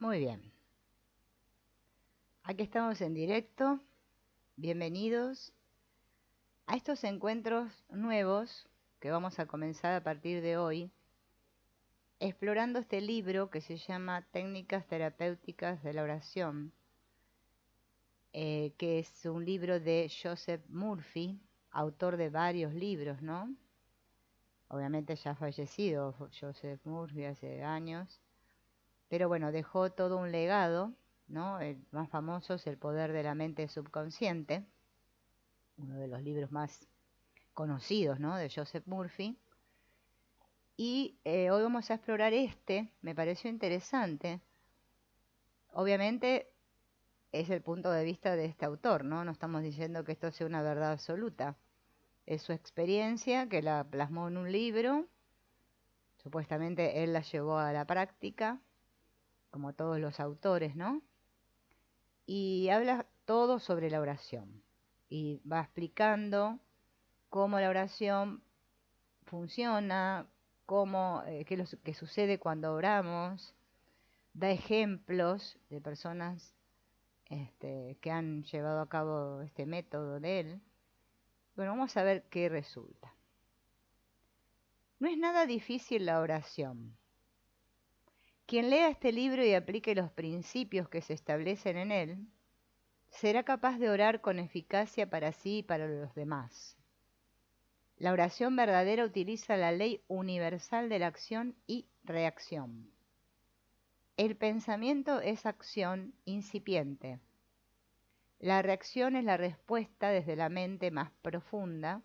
Muy bien. Aquí estamos en directo. Bienvenidos a estos encuentros nuevos que vamos a comenzar a partir de hoy, explorando este libro que se llama Técnicas Terapéuticas de la Oración, que es un libro de Joseph Murphy, autor de varios libros, ¿no? Obviamente ya fallecido Joseph Murphy hace años, pero bueno, dejó todo un legado, ¿no? El más famoso es El poder de la mente subconsciente, uno de los libros más conocidos, ¿no? De Joseph Murphy. Y hoy vamos a explorar me pareció interesante. Obviamente es el punto de vista de este autor, ¿no? No estamos diciendo que esto sea una verdad absoluta. Es su experiencia que la plasmó en un libro. Supuestamente él la llevó a la práctica, como todos los autores, ¿no? Y habla todo sobre la oración. Y va explicando cómo la oración funciona, qué sucede cuando oramos, da ejemplos de personas que han llevado a cabo este método de él. Bueno, vamos a ver qué resulta. No es nada difícil la oración. Quien lea este libro y aplique los principios que se establecen en él, será capaz de orar con eficacia para sí y para los demás. La oración verdadera utiliza la ley universal de la acción y reacción. El pensamiento es acción incipiente. La reacción es la respuesta desde la mente más profunda,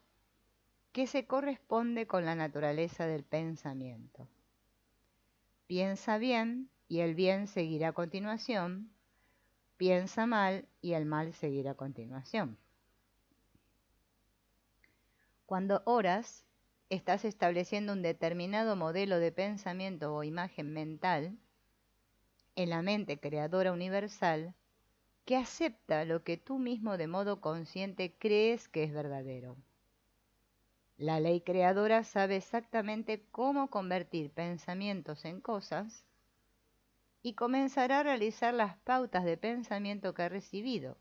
que se corresponde con la naturaleza del pensamiento. Piensa bien y el bien seguirá a continuación. Piensa mal y el mal seguirá a continuación. Cuando oras, estás estableciendo un determinado modelo de pensamiento o imagen mental en la mente creadora universal que acepta lo que tú mismo de modo consciente crees que es verdadero. La ley creadora sabe exactamente cómo convertir pensamientos en cosas y comenzará a realizar las pautas de pensamiento que ha recibido.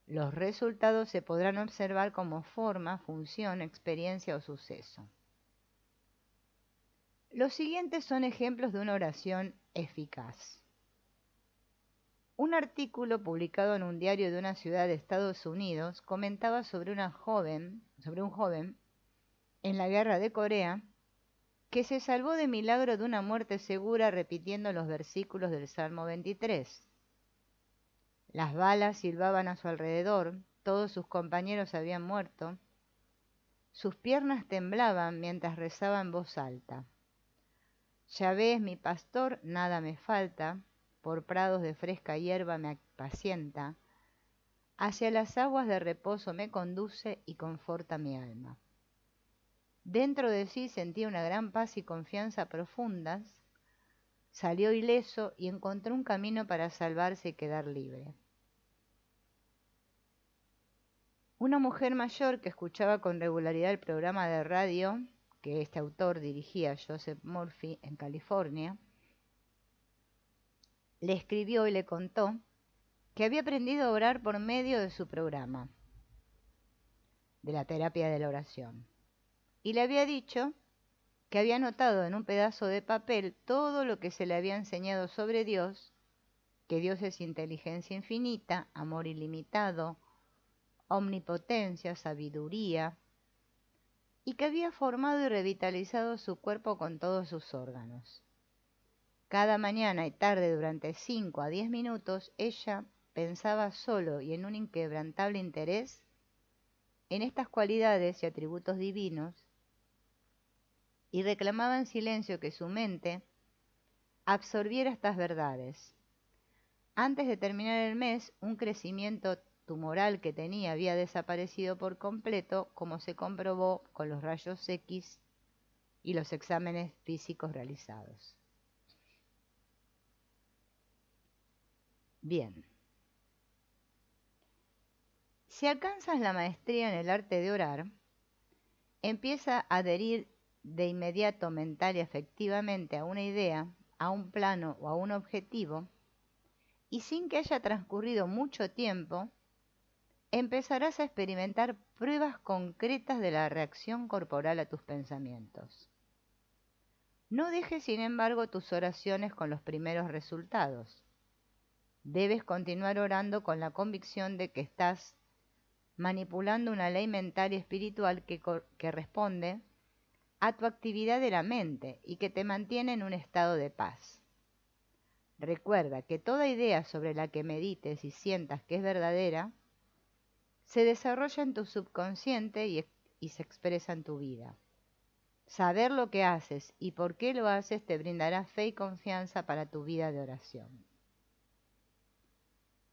Los resultados se podrán observar como forma, función, experiencia o suceso. Los siguientes son ejemplos de una oración eficaz. Un artículo publicado en un diario de una ciudad de Estados Unidos comentaba sobre un joven en la guerra de Corea que se salvó de milagro de una muerte segura repitiendo los versículos del Salmo 23. Las balas silbaban a su alrededor, todos sus compañeros habían muerto. Sus piernas temblaban mientras rezaba en voz alta. Yahvé es mi pastor, nada me falta, por prados de fresca hierba me apacienta, hacia las aguas de reposo me conduce y conforta mi alma. Dentro de sí sentía una gran paz y confianza profundas, salió ileso y encontró un camino para salvarse y quedar libre. Una mujer mayor que escuchaba con regularidad el programa de radio que este autor dirigía, Joseph Murphy, en California, le escribió y le contó que había aprendido a orar por medio de su programa, de la terapia de la oración, y le había dicho que había anotado en un pedazo de papel todo lo que se le había enseñado sobre Dios, que Dios es inteligencia infinita, amor ilimitado, omnipotencia, sabiduría, y que había formado y revitalizado su cuerpo con todos sus órganos. Cada mañana y tarde durante 5 a 10 minutos, ella pensaba solo y en un inquebrantable interés en estas cualidades y atributos divinos y reclamaba en silencio que su mente absorbiera estas verdades. Antes de terminar el mes, un crecimiento tumoral que tenía había desaparecido por completo, como se comprobó con los rayos X y los exámenes físicos realizados. Bien. Si alcanzas la maestría en el arte de orar, empieza a adherir de inmediato mental y afectivamente a una idea, a un plano o a un objetivo, y sin que haya transcurrido mucho tiempo, empezarás a experimentar pruebas concretas de la reacción corporal a tus pensamientos. No dejes, sin embargo, tus oraciones con los primeros resultados. Debes continuar orando con la convicción de que estás manipulando una ley mental y espiritual que responde a tu actividad de la mente y que te mantiene en un estado de paz. Recuerda que toda idea sobre la que medites y sientas que es verdadera se desarrolla en tu subconsciente y se expresa en tu vida. Saber lo que haces y por qué lo haces te brindará fe y confianza para tu vida de oración.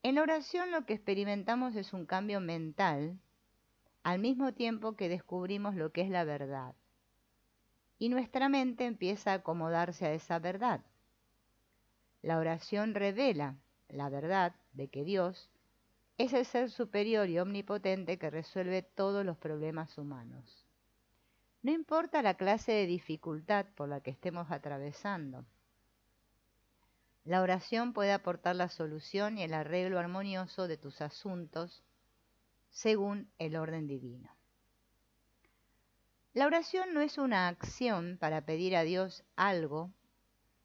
En la oración lo que experimentamos es un cambio mental al mismo tiempo que descubrimos lo que es la verdad. Y nuestra mente empieza a acomodarse a esa verdad. La oración revela la verdad de que Dios es el ser superior y omnipotente que resuelve todos los problemas humanos. No importa la clase de dificultad por la que estemos atravesando. La oración puede aportar la solución y el arreglo armonioso de tus asuntos según el orden divino. La oración no es una acción para pedir a Dios algo,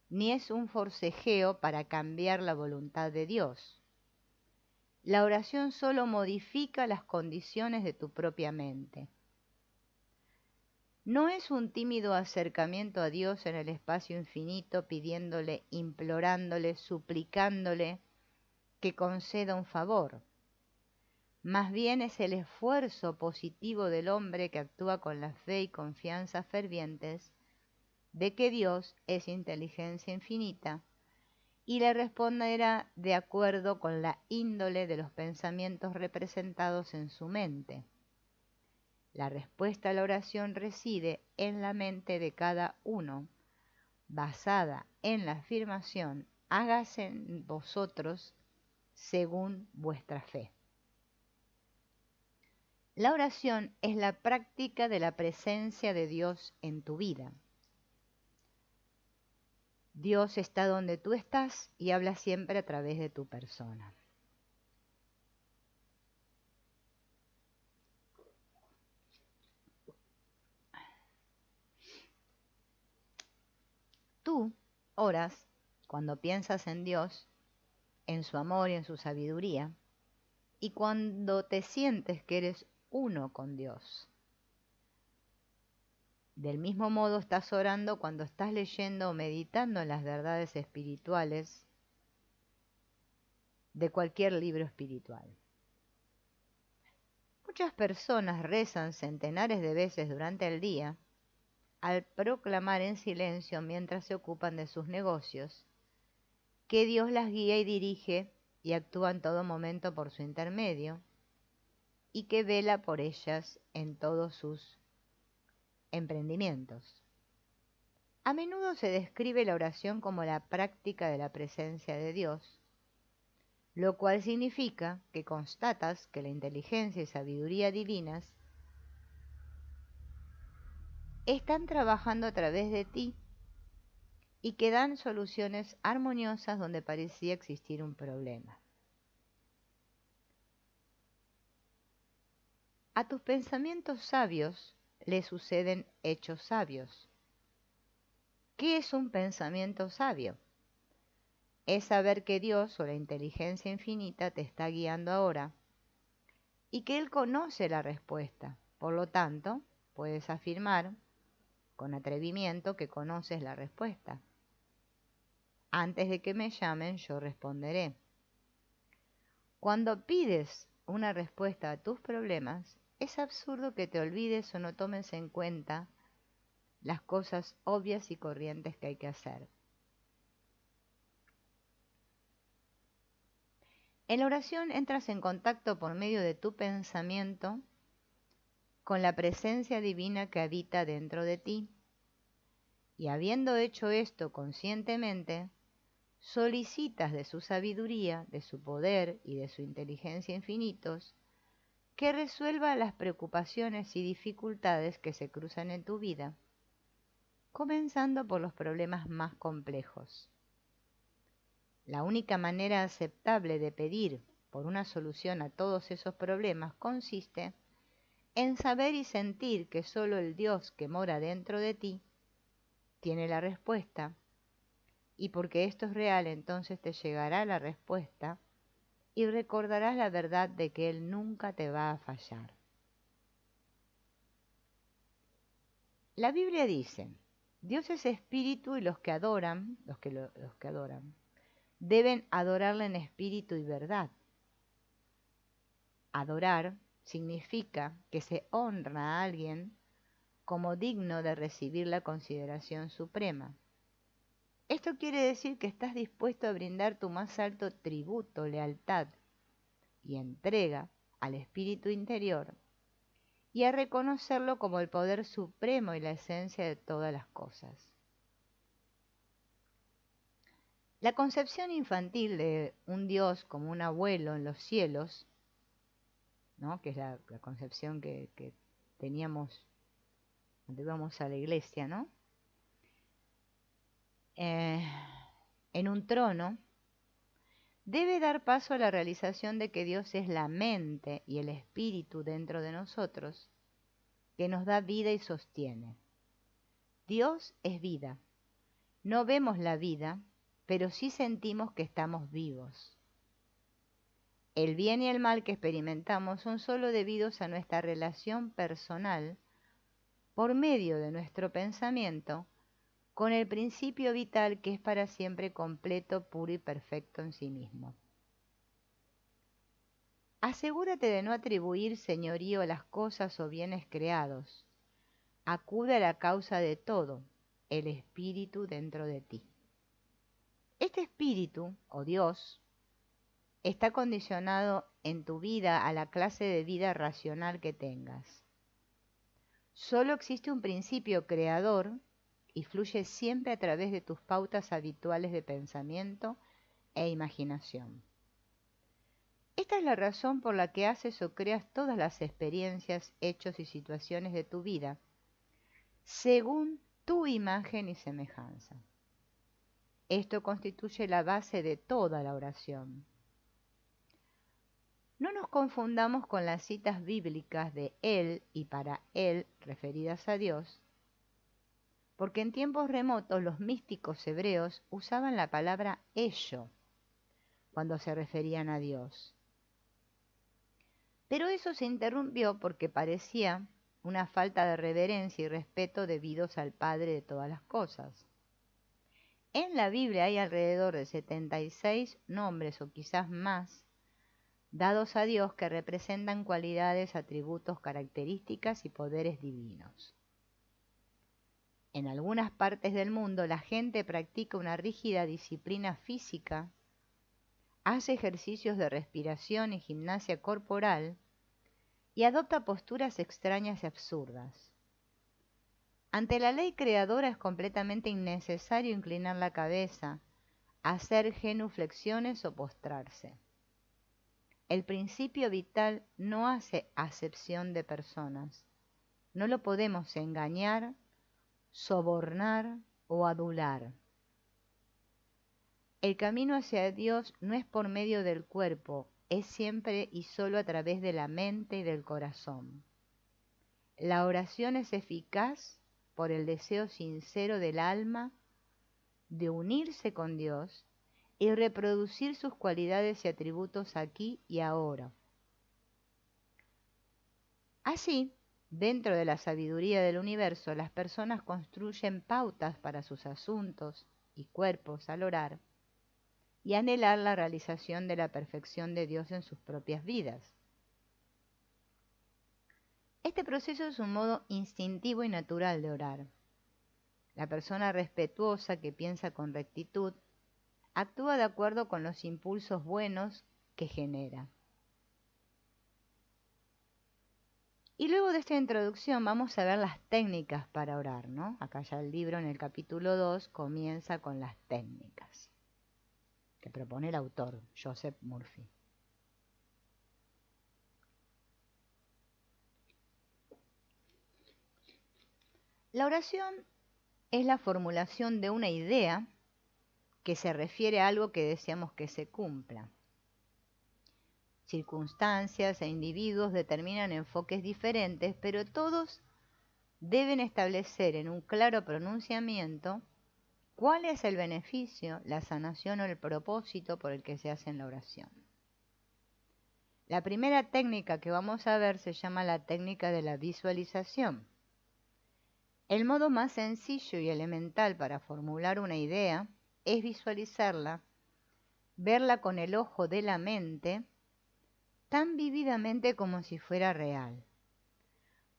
ni es un forcejeo para cambiar la voluntad de Dios. La oración solo modifica las condiciones de tu propia mente. No es un tímido acercamiento a Dios en el espacio infinito pidiéndole, implorándole, suplicándole que conceda un favor. Más bien es el esfuerzo positivo del hombre que actúa con la fe y confianza fervientes de que Dios es inteligencia infinita y le responderá de acuerdo con la índole de los pensamientos representados en su mente. La respuesta a la oración reside en la mente de cada uno, basada en la afirmación, hágase en vosotros según vuestra fe. La oración es la práctica de la presencia de Dios en tu vida. Dios está donde tú estás y habla siempre a través de tu persona. Tú oras cuando piensas en Dios, en su amor y en su sabiduría, y cuando te sientes que eres uno con Dios. Del mismo modo estás orando cuando estás leyendo o meditando en las verdades espirituales de cualquier libro espiritual. Muchas personas rezan centenares de veces durante el día al proclamar en silencio mientras se ocupan de sus negocios, que Dios las guía y dirige y actúa en todo momento por su intermedio, y que vela por ellas en todos sus emprendimientos. A menudo se describe la oración como la práctica de la presencia de Dios, lo cual significa que constatas que la inteligencia y sabiduría divinas están trabajando a través de ti y que dan soluciones armoniosas donde parecía existir un problema. A tus pensamientos sabios le suceden hechos sabios. ¿Qué es un pensamiento sabio? Es saber que Dios o la inteligencia infinita te está guiando ahora y que Él conoce la respuesta. Por lo tanto, puedes afirmar con atrevimiento que conoces la respuesta. Antes de que me llamen, yo responderé. Cuando pides una respuesta a tus problemas, es absurdo que te olvides o no tomes en cuenta las cosas obvias y corrientes que hay que hacer. En la oración entras en contacto por medio de tu pensamiento con la presencia divina que habita dentro de ti. Y habiendo hecho esto conscientemente, solicitas de su sabiduría, de su poder y de su inteligencia infinitos, que resuelva las preocupaciones y dificultades que se cruzan en tu vida, comenzando por los problemas más complejos. La única manera aceptable de pedir por una solución a todos esos problemas consiste en saber y sentir que solo el Dios que mora dentro de ti tiene la respuesta, y porque esto es real, entonces te llegará la respuesta y recordarás la verdad de que Él nunca te va a fallar. La Biblia dice, Dios es espíritu y los que adoran, deben adorarle en espíritu y verdad. Adorar significa que se honra a alguien como digno de recibir la consideración suprema. Esto quiere decir que estás dispuesto a brindar tu más alto tributo, lealtad y entrega al espíritu interior y a reconocerlo como el poder supremo y la esencia de todas las cosas. La concepción infantil de un Dios como un abuelo en los cielos, ¿no?, que es la concepción que teníamos cuando íbamos a la iglesia, ¿no?, en un trono, debe dar paso a la realización de que Dios es la mente y el espíritu dentro de nosotros, que nos da vida y sostiene. Dios es vida. No vemos la vida, pero sí sentimos que estamos vivos. El bien y el mal que experimentamos son solo debidos a nuestra relación personal por medio de nuestro pensamiento con el principio vital que es para siempre completo, puro y perfecto en sí mismo. Asegúrate de no atribuir señorío a las cosas o bienes creados. Acude a la causa de todo, el espíritu dentro de ti. Este espíritu, o Dios, está condicionado en tu vida a la clase de vida racional que tengas. Solo existe un principio creador y fluye siempre a través de tus pautas habituales de pensamiento e imaginación. Esta es la razón por la que haces o creas todas las experiencias, hechos y situaciones de tu vida, según tu imagen y semejanza. Esto constituye la base de toda la oración. No nos confundamos con las citas bíblicas de Él y para Él referidas a Dios, porque en tiempos remotos los místicos hebreos usaban la palabra ello cuando se referían a Dios. Pero eso se interrumpió porque parecía una falta de reverencia y respeto debidos al Padre de todas las cosas. En la Biblia hay alrededor de 76 nombres o quizás más dados a Dios que representan cualidades, atributos, características y poderes divinos. En algunas partes del mundo la gente practica una rígida disciplina física, hace ejercicios de respiración y gimnasia corporal y adopta posturas extrañas y absurdas. Ante la ley creadora es completamente innecesario inclinar la cabeza, hacer genuflexiones o postrarse. El principio vital no hace acepción de personas. No lo podemos engañar, sobornar o adular. El camino hacia Dios no es por medio del cuerpo, es siempre y solo a través de la mente y del corazón. La oración es eficaz por el deseo sincero del alma de unirse con Dios y reproducir sus cualidades y atributos aquí y ahora. Así, dentro de la sabiduría del universo, las personas construyen pautas para sus asuntos y cuerpos al orar y anhelar la realización de la perfección de Dios en sus propias vidas. Este proceso es un modo instintivo y natural de orar. La persona respetuosa que piensa con rectitud actúa de acuerdo con los impulsos buenos que genera. Y luego de esta introducción vamos a ver las técnicas para orar, ¿no? Acá ya el libro en el capítulo 2 comienza con las técnicas que propone el autor, Joseph Murphy. La oración es la formulación de una idea que se refiere a algo que deseamos que se cumpla. Circunstancias e individuos determinan enfoques diferentes, pero todos deben establecer en un claro pronunciamiento cuál es el beneficio, la sanación o el propósito por el que se hace la oración. La primera técnica que vamos a ver se llama la técnica de la visualización. El modo más sencillo y elemental para formular una idea es visualizarla, verla con el ojo de la mente, tan vívidamente como si fuera real.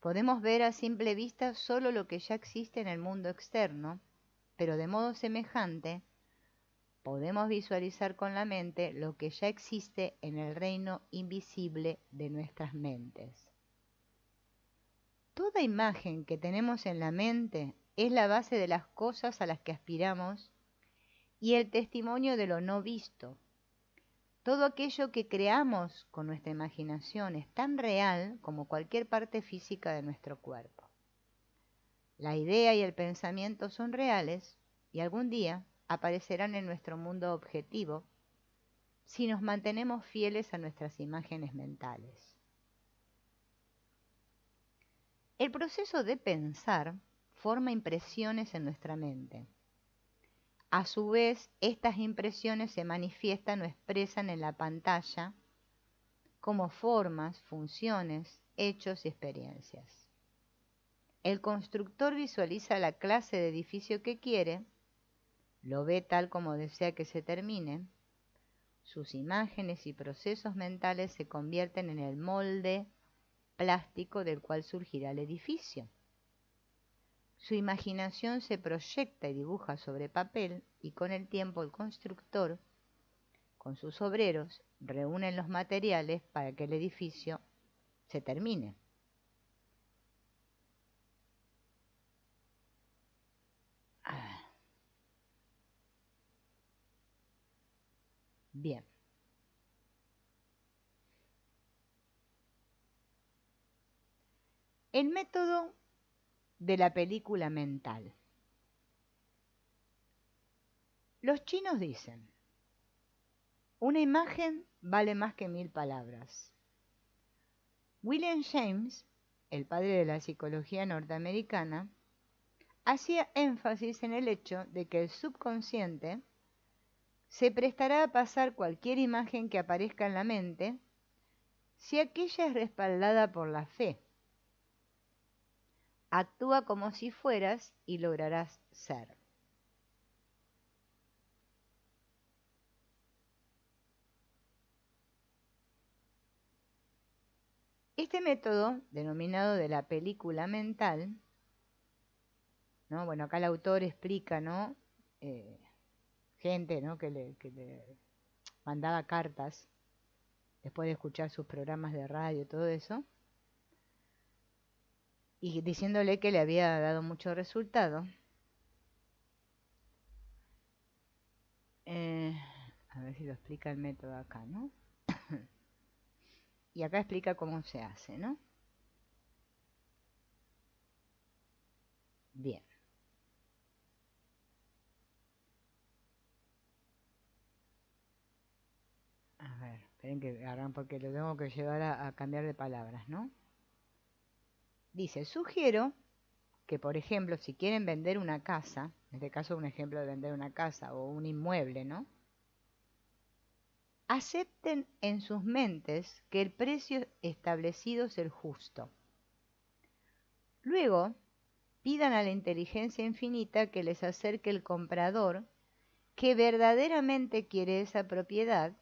Podemos ver a simple vista solo lo que ya existe en el mundo externo, pero de modo semejante, podemos visualizar con la mente lo que ya existe en el reino invisible de nuestras mentes. Toda imagen que tenemos en la mente es la base de las cosas a las que aspiramos y el testimonio de lo no visto. Todo aquello que creamos con nuestra imaginación es tan real como cualquier parte física de nuestro cuerpo. La idea y el pensamiento son reales y algún día aparecerán en nuestro mundo objetivo si nos mantenemos fieles a nuestras imágenes mentales. El proceso de pensar forma impresiones en nuestra mente. A su vez, estas impresiones se manifiestan o expresan en la pantalla como formas, funciones, hechos y experiencias. El constructor visualiza la clase de edificio que quiere, lo ve tal como desea que se termine, sus imágenes y procesos mentales se convierten en el molde plástico del cual surgirá el edificio. Su imaginación se proyecta y dibuja sobre papel y con el tiempo el constructor, con sus obreros, reúnen los materiales para que el edificio se termine. Bien. El método de la película mental. Los chinos dicen, una imagen vale más que 1000 palabras. William James, el padre de la psicología norteamericana, hacía énfasis en el hecho de que el subconsciente se prestará a pasar cualquier imagen que aparezca en la mente si aquella es respaldada por la fe. Actúa como si fueras y lograrás ser. Este método, denominado de la película mental, ¿no? Bueno, acá el autor explica, ¿no? Gente, ¿no? que le mandaba cartas después de escuchar sus programas de radio y todo eso, y diciéndole que le había dado mucho resultado. A ver si lo explica el método acá, ¿no? Y acá explica cómo se hace, ¿no? Bien. A ver, esperen que agarran porque lo tengo que llevar a cambiar de palabras, ¿no? Dice, sugiero que, por ejemplo, si quieren vender una casa, en este caso un ejemplo de vender una casa o un inmueble, ¿no? Acepten en sus mentes que el precio establecido es el justo. Luego, pidan a la inteligencia infinita que les acerque el comprador que verdaderamente quiere esa propiedad,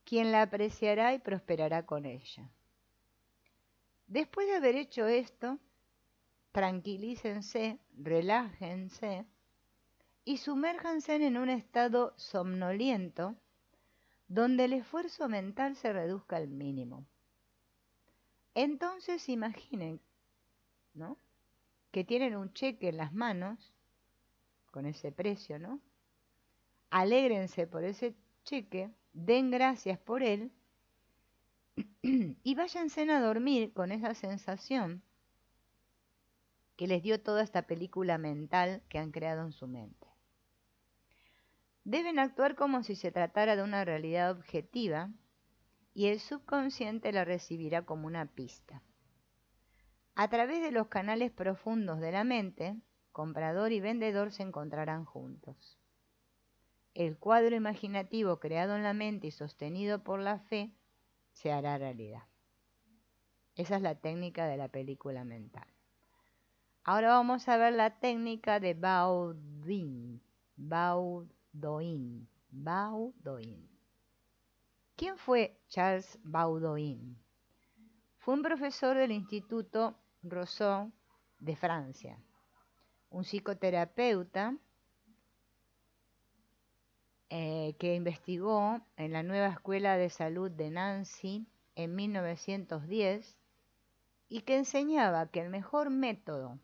quien la apreciará y prosperará con ella. Después de haber hecho esto, tranquilícense, relájense y sumérjanse en un estado somnoliento donde el esfuerzo mental se reduzca al mínimo. Entonces imaginen, ¿no?, que tienen un cheque en las manos con ese precio, ¿no? Alégrense por ese cheque, den gracias por él y váyanse a dormir con esa sensación que les dio toda esta película mental que han creado en su mente. deben actuar como si se tratara de una realidad objetiva y el subconsciente la recibirá como una pista. A través de los canales profundos de la mente, comprador y vendedor se encontrarán juntos. El cuadro imaginativo creado en la mente y sostenido por la fe se hará realidad. Esa es la técnica de la película mental. Ahora vamos a ver la técnica de Baudin. Baudoin. ¿Quién fue Charles Baudouin? Fue un profesor del Instituto Rousseau de Francia, un psicoterapeuta que investigó en la nueva Escuela de Salud de Nancy en 1910 y que enseñaba que el mejor método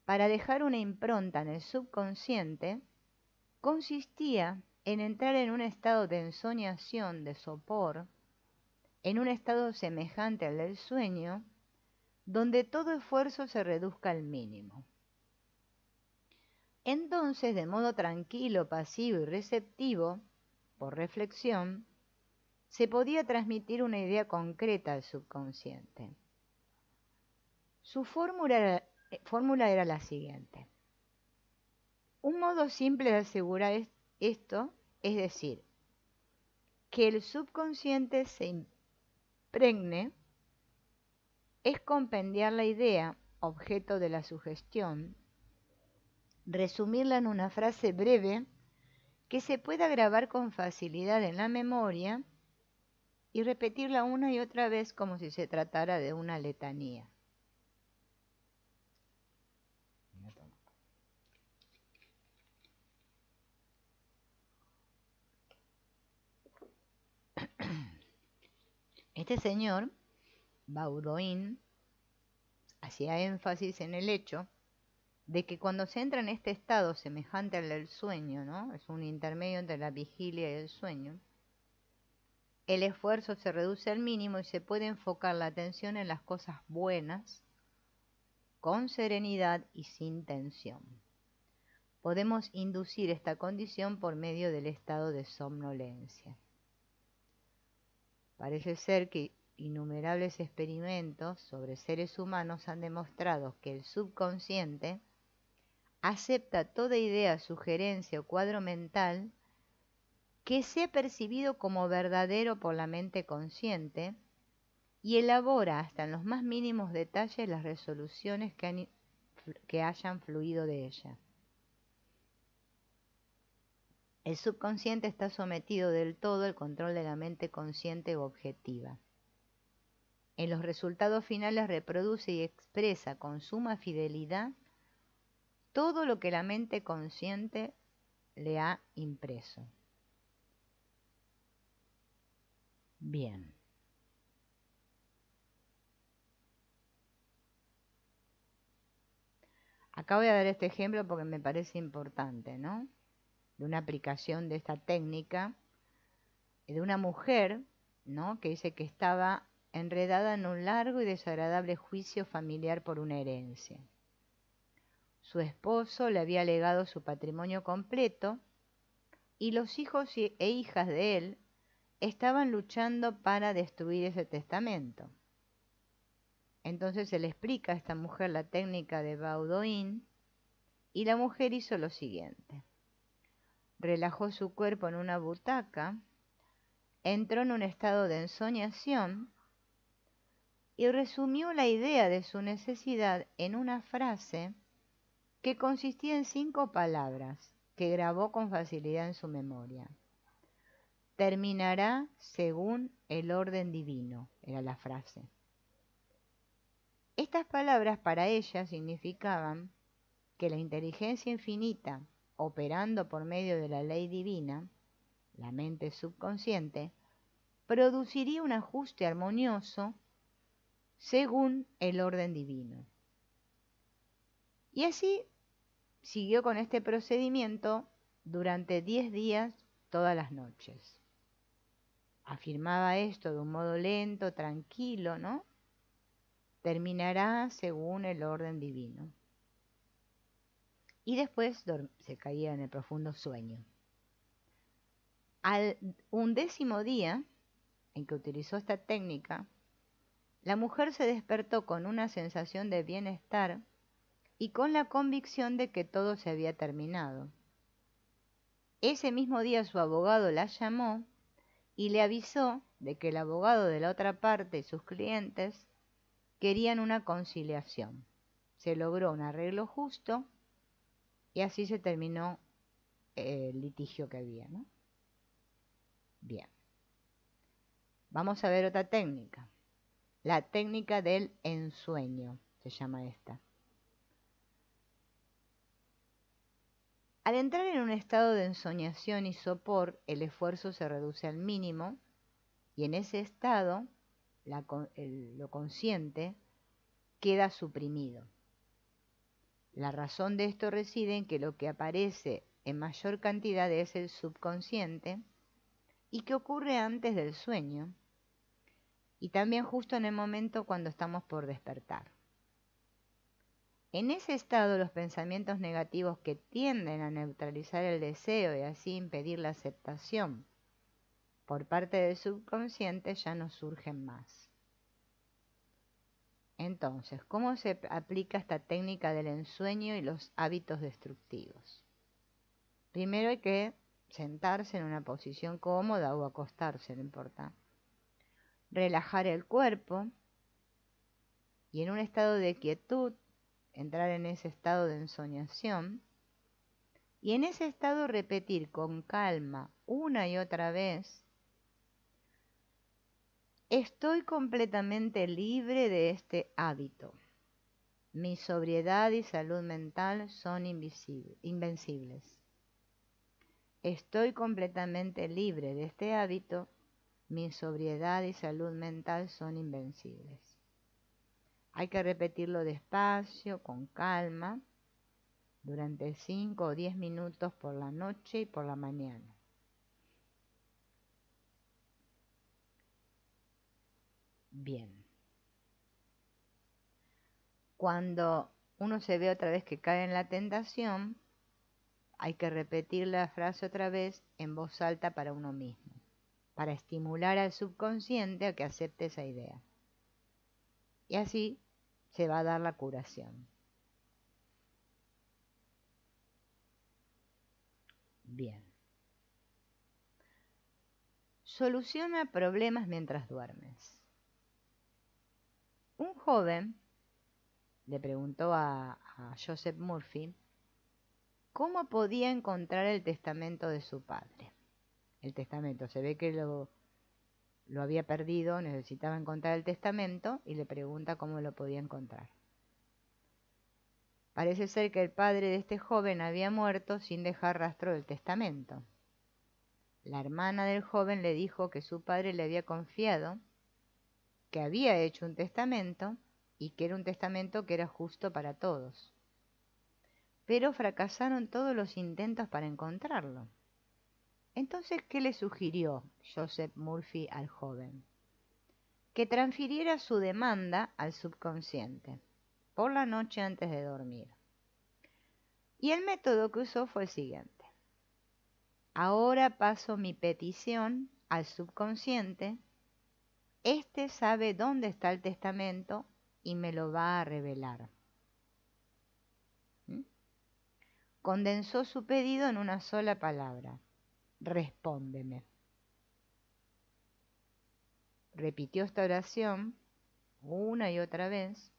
para dejar una impronta en el subconsciente consistía en entrar en un estado de ensoñación, de sopor, en un estado semejante al del sueño, donde todo esfuerzo se reduzca al mínimo. Entonces, de modo tranquilo, pasivo y receptivo, por reflexión, se podía transmitir una idea concreta al subconsciente. Su fórmula era la siguiente. Un modo simple de asegurar esto es decir, que el subconsciente se impregne, es compendiar la idea, objeto de la sugestión, resumirla en una frase breve que se pueda grabar con facilidad en la memoria y repetirla una y otra vez como si se tratara de una letanía. Este señor, Baudouin, hacía énfasis en el hecho de que cuando se entra en este estado semejante al del sueño, ¿no? Es un intermedio entre la vigilia y el sueño, el esfuerzo se reduce al mínimo y se puede enfocar la atención en las cosas buenas, con serenidad y sin tensión. Podemos inducir esta condición por medio del estado de somnolencia. Parece ser que innumerables experimentos sobre seres humanos han demostrado que el subconsciente acepta toda idea, sugerencia o cuadro mental que sea percibido como verdadero por la mente consciente y elabora hasta en los más mínimos detalles las resoluciones que hayan fluido de ella. El subconsciente está sometido del todo al control de la mente consciente u objetiva. En los resultados finales reproduce y expresa con suma fidelidad todo lo que la mente consciente le ha impreso. Bien. Acá voy a dar este ejemplo porque me parece importante, ¿no? De una aplicación de esta técnica, de una mujer, ¿no? Que dice que estaba enredada en un largo y desagradable juicio familiar por una herencia. Su esposo le había legado su patrimonio completo y los hijos e hijas de él estaban luchando para destruir ese testamento. Entonces se le explica a esta mujer la técnica de Baudouin y la mujer hizo lo siguiente. Relajó su cuerpo en una butaca, entró en un estado de ensoñación y resumió la idea de su necesidad en una frase que consistía en 5 palabras que grabó con facilidad en su memoria. Terminará según el orden divino, era la frase. Estas palabras para ella significaban que la inteligencia infinita, operando por medio de la ley divina, la mente subconsciente, produciría un ajuste armonioso según el orden divino. Y así siguió con este procedimiento durante 10 días todas las noches. Afirmaba esto de un modo lento, tranquilo, ¿no? Terminará según el orden divino. Y después se caía en el profundo sueño. Al 11º día en que utilizó esta técnica, la mujer se despertó con una sensación de bienestar y con la convicción de que todo se había terminado. Ese mismo día su abogado la llamó y le avisó de que el abogado de la otra parte y sus clientes querían una conciliación. Se logró un arreglo justo y así se terminó el litigio que había, ¿no? Bien. Vamos a ver otra técnica. La técnica del ensueño, se llama esta. Al entrar en un estado de ensoñación y sopor, el esfuerzo se reduce al mínimo y en ese estado lo consciente queda suprimido. La razón de esto reside en que lo que aparece en mayor cantidad es el subconsciente y que ocurre antes del sueño y también justo en el momento cuando estamos por despertar. En ese estado los pensamientos negativos que tienden a neutralizar el deseo y así impedir la aceptación por parte del subconsciente ya no surgen más. Entonces, ¿cómo se aplica esta técnica del ensueño y los hábitos destructivos? Primero hay que sentarse en una posición cómoda o acostarse, no importa. Relajar el cuerpo y en un estado de quietud entrar en ese estado de ensoñación y en ese estado repetir con calma una y otra vez: estoy completamente libre de este hábito. Mi sobriedad y salud mental son invencibles. Estoy completamente libre de este hábito. Mi sobriedad y salud mental son invencibles. Hay que repetirlo despacio, con calma, durante 5 o 10 minutos por la noche y por la mañana. Bien. Cuando uno se ve otra vez que cae en la tentación, hay que repetir la frase otra vez en voz alta para uno mismo, para estimular al subconsciente a que acepte esa idea. Y así se va a dar la curación. Bien. Soluciona problemas mientras duermes. Un joven le preguntó a Joseph Murphy cómo podía encontrar el testamento de su padre. El testamento, se ve que lo había perdido, necesitaba encontrar el testamento y le pregunta cómo lo podía encontrar. Parece ser que el padre de este joven había muerto sin dejar rastro del testamento. La hermana del joven le dijo que su padre le había confiado que había hecho un testamento y que era un testamento que era justo para todos. Pero fracasaron todos los intentos para encontrarlo. Entonces, ¿qué le sugirió Joseph Murphy al joven? Que transfiriera su demanda al subconsciente por la noche antes de dormir. Y el método que usó fue el siguiente: ahora paso mi petición al subconsciente, este sabe dónde está el testamento y me lo va a revelar. ¿Mm? Condensó su pedido en una sola palabra: respóndeme. Repitió esta oración una y otra vez.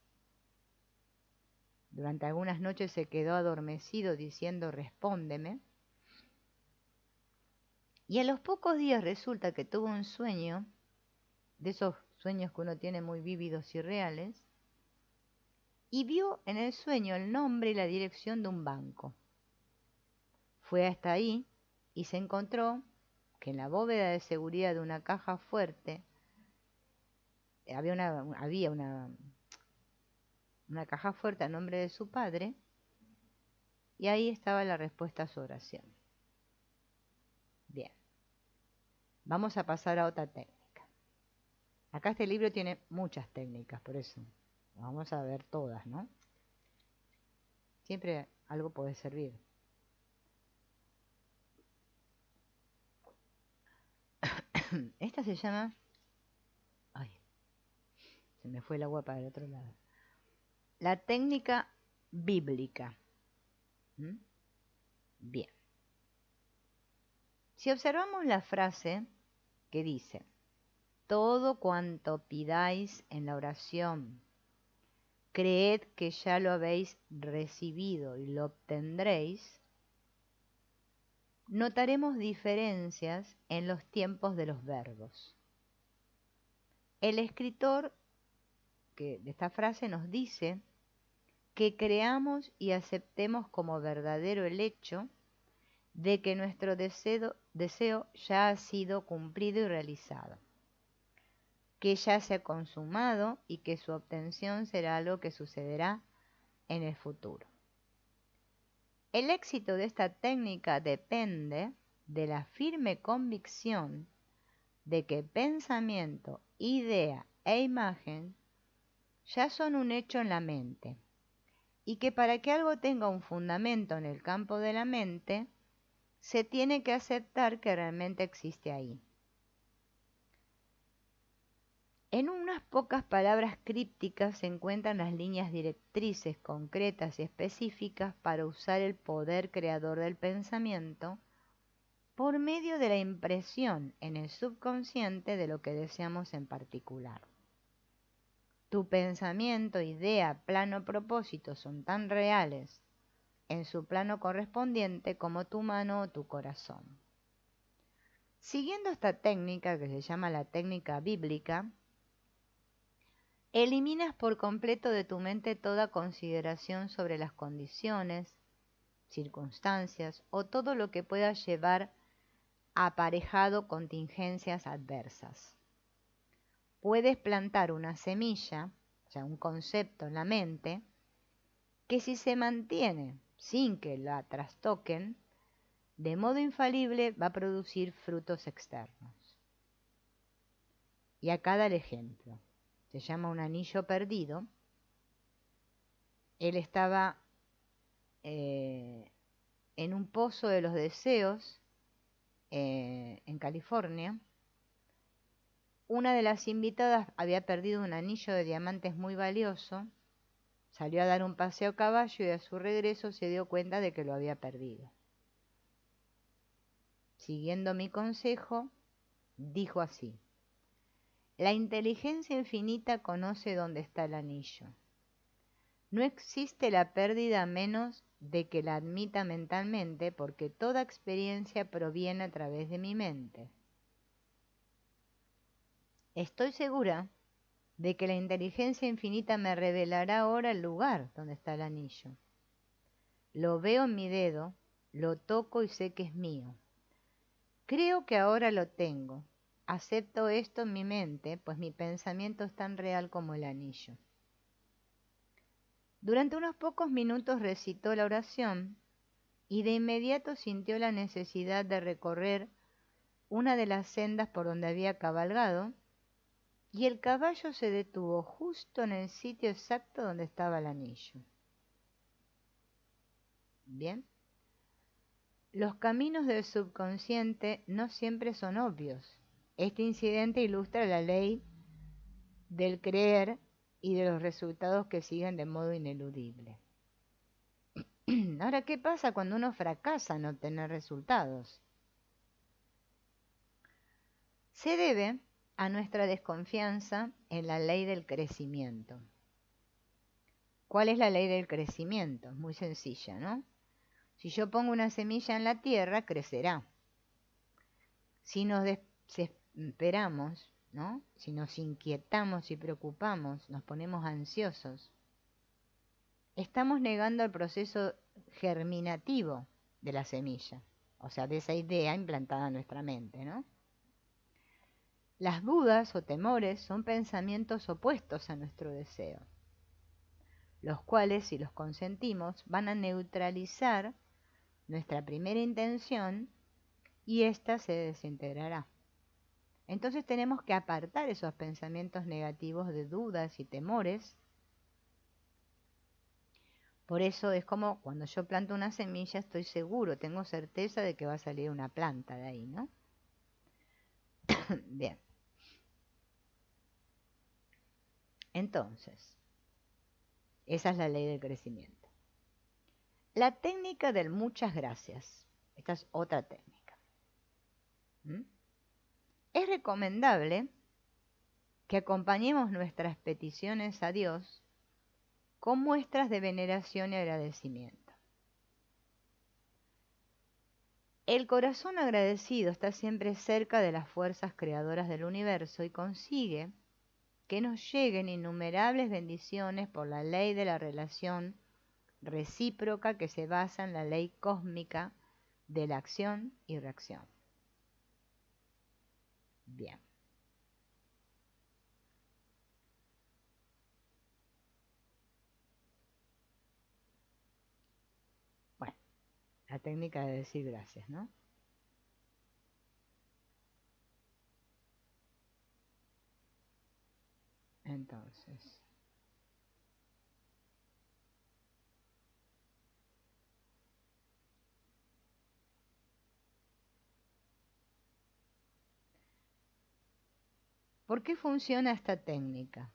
Durante algunas noches se quedó adormecido diciendo respóndeme. Y a los pocos días resulta que tuvo un sueño, de esos sueños que uno tiene muy vívidos y reales, y vio en el sueño el nombre y la dirección de un banco. Fue hasta ahí y se encontró que en la bóveda de seguridad de una caja fuerte había una caja fuerte a nombre de su padre, y ahí estaba la respuesta a su oración. Bien, vamos a pasar a otra técnica. Acá este libro tiene muchas técnicas, por eso vamos a ver todas, ¿no? Siempre algo puede servir. Esta se llama... Ay, se me fue el agua para el otro lado. La técnica bíblica. ¿Mm? Bien. Si observamos la frase que dice, todo cuanto pidáis en la oración, creed que ya lo habéis recibido y lo obtendréis, notaremos diferencias en los tiempos de los verbos. El escritor de esta frase nos dice que creamos y aceptemos como verdadero el hecho de que nuestro deseo ya ha sido cumplido y realizado, que ya se ha consumado y que su obtención será algo que sucederá en el futuro. El éxito de esta técnica depende de la firme convicción de que pensamiento, idea e imagen ya son un hecho en la mente y que para que algo tenga un fundamento en el campo de la mente, se tiene que aceptar que realmente existe ahí. En unas pocas palabras crípticas se encuentran las líneas directrices concretas y específicas para usar el poder creador del pensamiento por medio de la impresión en el subconsciente de lo que deseamos en particular. Tu pensamiento, idea, plano, propósito son tan reales en su plano correspondiente como tu mano o tu corazón. Siguiendo esta técnica que se llama la técnica bíblica, eliminas por completo de tu mente toda consideración sobre las condiciones, circunstancias o todo lo que pueda llevar aparejado contingencias adversas. Puedes plantar una semilla, o sea, un concepto en la mente, que si se mantiene sin que la trastoquen, de modo infalible va a producir frutos externos. Y acá da el ejemplo. Se llama un anillo perdido. Él estaba en un pozo de los deseos en California. Una de las invitadas había perdido un anillo de diamantes muy valioso. Salió a dar un paseo a caballo y a su regreso se dio cuenta de que lo había perdido. Siguiendo mi consejo, dijo así: la inteligencia infinita conoce dónde está el anillo. No existe la pérdida a menos de que la admita mentalmente, porque toda experiencia proviene a través de mi mente. Estoy segura de que la inteligencia infinita me revelará ahora el lugar donde está el anillo. Lo veo en mi dedo, lo toco y sé que es mío. Creo que ahora lo tengo. Acepto esto en mi mente, pues mi pensamiento es tan real como el anillo. Durante unos pocos minutos recitó la oración y de inmediato sintió la necesidad de recorrer una de las sendas por donde había cabalgado, y el caballo se detuvo justo en el sitio exacto donde estaba el anillo. Bien. Los caminos del subconsciente no siempre son obvios. Este incidente ilustra la ley del creer y de los resultados que siguen de modo ineludible. Ahora, ¿qué pasa cuando uno fracasa en obtener resultados? Se debe a nuestra desconfianza en la ley del crecimiento. ¿Cuál es la ley del crecimiento? Muy sencilla, ¿no? Si yo pongo una semilla en la tierra, crecerá. Si nos desesperamos, ¿no? Si nos inquietamos y preocupamos, nos ponemos ansiosos, estamos negando el proceso germinativo de la semilla, o sea, de esa idea implantada en nuestra mente, ¿no? Las dudas o temores son pensamientos opuestos a nuestro deseo, los cuales, si los consentimos, van a neutralizar nuestra primera intención y ésta se desintegrará. Entonces tenemos que apartar esos pensamientos negativos de dudas y temores. Por eso es como cuando yo planto una semilla, estoy seguro, tengo certeza de que va a salir una planta de ahí, ¿no? Bien, entonces, esa es la ley del crecimiento. La técnica del muchas gracias. Esta es otra técnica. ¿Mm? Es recomendable que acompañemos nuestras peticiones a Dios con muestras de veneración y agradecimiento. El corazón agradecido está siempre cerca de las fuerzas creadoras del universo y consigue que nos lleguen innumerables bendiciones por la ley de la relación recíproca que se basa en la ley cósmica de la acción y reacción. Bien. Bueno, la técnica de decir gracias, ¿no? Entonces, ¿por qué funciona esta técnica?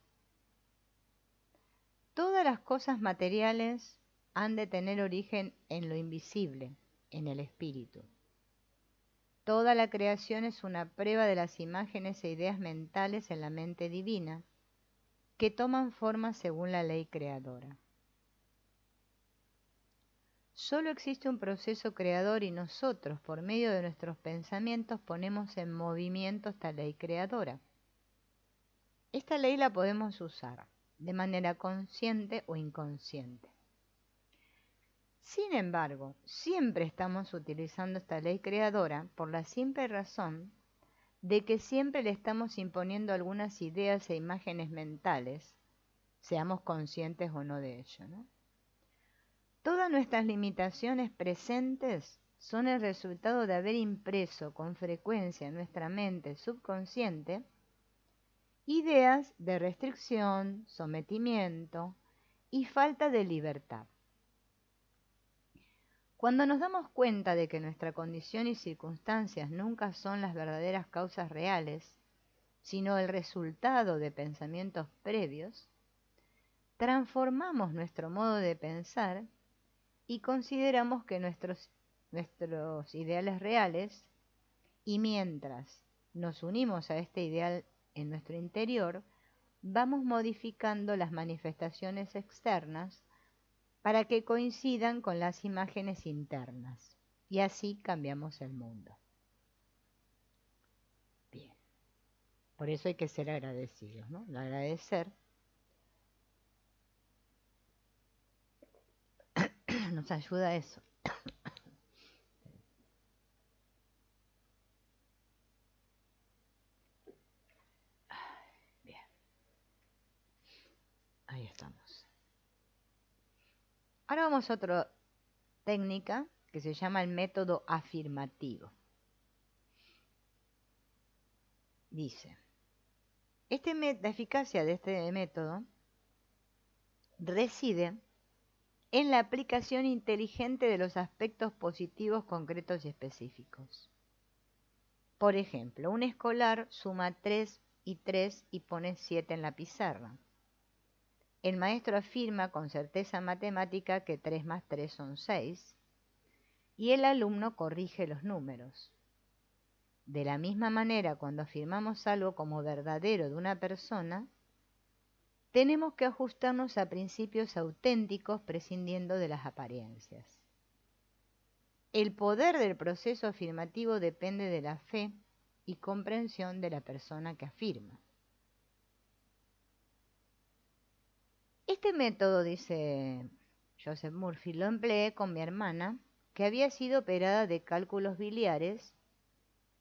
Todas las cosas materiales han de tener origen en lo invisible, en el espíritu. Toda la creación es una prueba de las imágenes e ideas mentales en la mente divina, que toman forma según la ley creadora. Solo existe un proceso creador y nosotros, por medio de nuestros pensamientos, ponemos en movimiento esta ley creadora. Esta ley la podemos usar de manera consciente o inconsciente. Sin embargo, siempre estamos utilizando esta ley creadora por la simple razón de que siempre le estamos imponiendo algunas ideas e imágenes mentales, seamos conscientes o no de ello, ¿no? Todas nuestras limitaciones presentes son el resultado de haber impreso con frecuencia en nuestra mente subconsciente ideas de restricción, sometimiento y falta de libertad. Cuando nos damos cuenta de que nuestra condición y circunstancias nunca son las verdaderas causas reales, sino el resultado de pensamientos previos, transformamos nuestro modo de pensar y consideramos que nuestros ideales reales, y mientras nos unimos a este ideal en nuestro interior, vamos modificando las manifestaciones externas para que coincidan con las imágenes internas, y así cambiamos el mundo. Bien, por eso hay que ser agradecidos, ¿no? El agradecer nos ayuda a eso. Bien, ahí estamos. Ahora vamos a otra técnica que se llama el método afirmativo. Dice, la eficacia de este método reside en la aplicación inteligente de los aspectos positivos concretos y específicos. Por ejemplo, un escolar suma 3 y 3 y pone 7 en la pizarra. El maestro afirma con certeza matemática que 3 más 3 son 6 y el alumno corrige los números. De la misma manera, cuando afirmamos algo como verdadero de una persona, tenemos que ajustarnos a principios auténticos prescindiendo de las apariencias. El poder del proceso afirmativo depende de la fe y comprensión de la persona que afirma. Este método, dice Joseph Murphy, lo empleé con mi hermana, que había sido operada de cálculos biliares,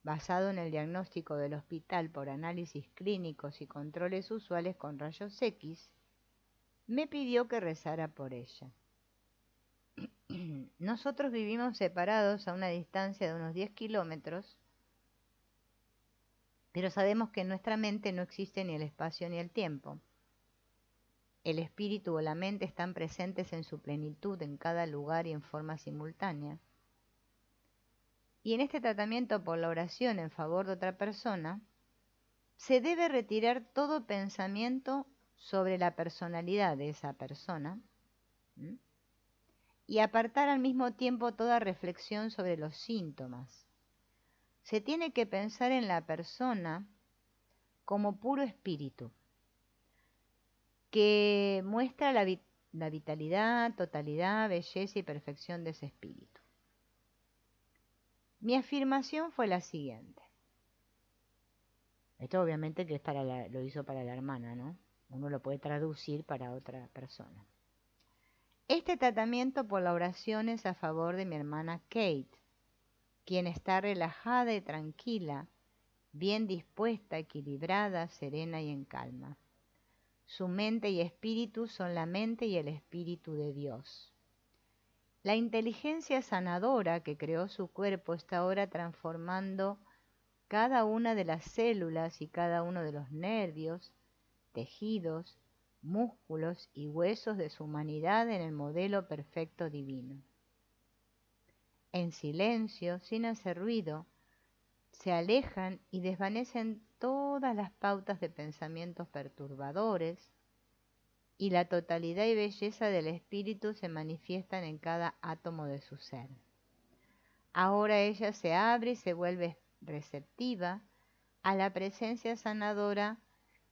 basado en el diagnóstico del hospital por análisis clínicos y controles usuales con rayos X. Me pidió que rezara por ella. Nosotros vivimos separados a una distancia de unos 10 kilómetros, pero sabemos que en nuestra mente no existe ni el espacio ni el tiempo. El espíritu o la mente están presentes en su plenitud en cada lugar y en forma simultánea. Y en este tratamiento por la oración en favor de otra persona, se debe retirar todo pensamiento sobre la personalidad de esa persona, ¿m? Y apartar al mismo tiempo toda reflexión sobre los síntomas. Se tiene que pensar en la persona como puro espíritu, que muestra la vitalidad, totalidad, belleza y perfección de ese espíritu. Mi afirmación fue la siguiente. Esto obviamente que es lo hizo para la hermana, ¿no? Uno lo puede traducir para otra persona. Este tratamiento por la oración es a favor de mi hermana Kate, quien está relajada y tranquila, bien dispuesta, equilibrada, serena y en calma. Su mente y espíritu son la mente y el espíritu de Dios. La inteligencia sanadora que creó su cuerpo está ahora transformando cada una de las células y cada uno de los nervios, tejidos, músculos y huesos de su humanidad en el modelo perfecto divino. En silencio, sin hacer ruido, se alejan y desvanecen todas las pautas de pensamientos perturbadores, y la totalidad y belleza del espíritu se manifiestan en cada átomo de su ser. Ahora ella se abre y se vuelve receptiva a la presencia sanadora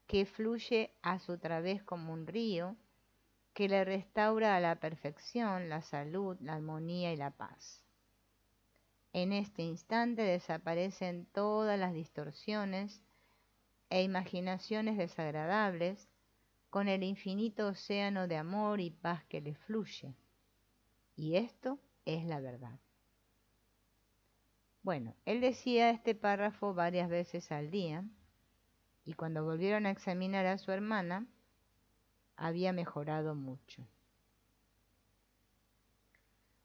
que fluye a su través como un río, que le restaura a la perfección, la salud, la armonía y la paz. En este instante desaparecen todas las distorsiones e imaginaciones desagradables con el infinito océano de amor y paz que le fluye. Y esto es la verdad. Bueno, él decía este párrafo varias veces al día, y cuando volvieron a examinar a su hermana, había mejorado mucho.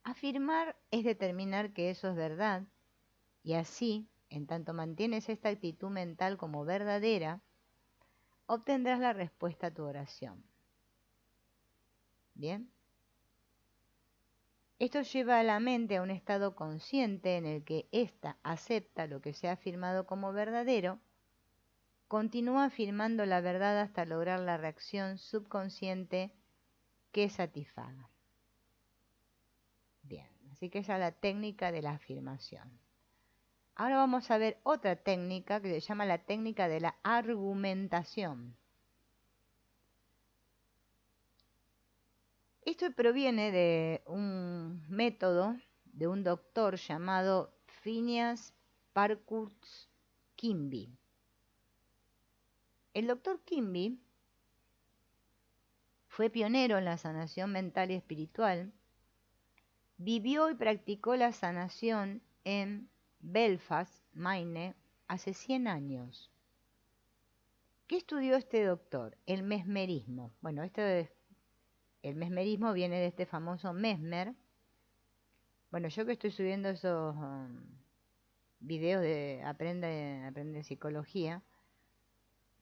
Afirmar es determinar que eso es verdad, y así, en tanto mantienes esta actitud mental como verdadera, obtendrás la respuesta a tu oración. ¿Bien? Esto lleva a la mente a un estado consciente en el que ésta acepta lo que se ha afirmado como verdadero, continúa afirmando la verdad hasta lograr la reacción subconsciente que satisfaga. Bien, así que esa es la técnica de la afirmación. Ahora vamos a ver otra técnica que se llama la técnica de la argumentación. Esto proviene de un método de un doctor llamado Phineas Parkhurst Quimby. El doctor Quimby fue pionero en la sanación mental y espiritual. Vivió y practicó la sanación en Belfast, Maine, hace 100 años. ¿Qué estudió este doctor? El mesmerismo. Bueno, el mesmerismo viene de este famoso Mesmer. Bueno, yo que estoy subiendo esos videos de Aprende Psicología,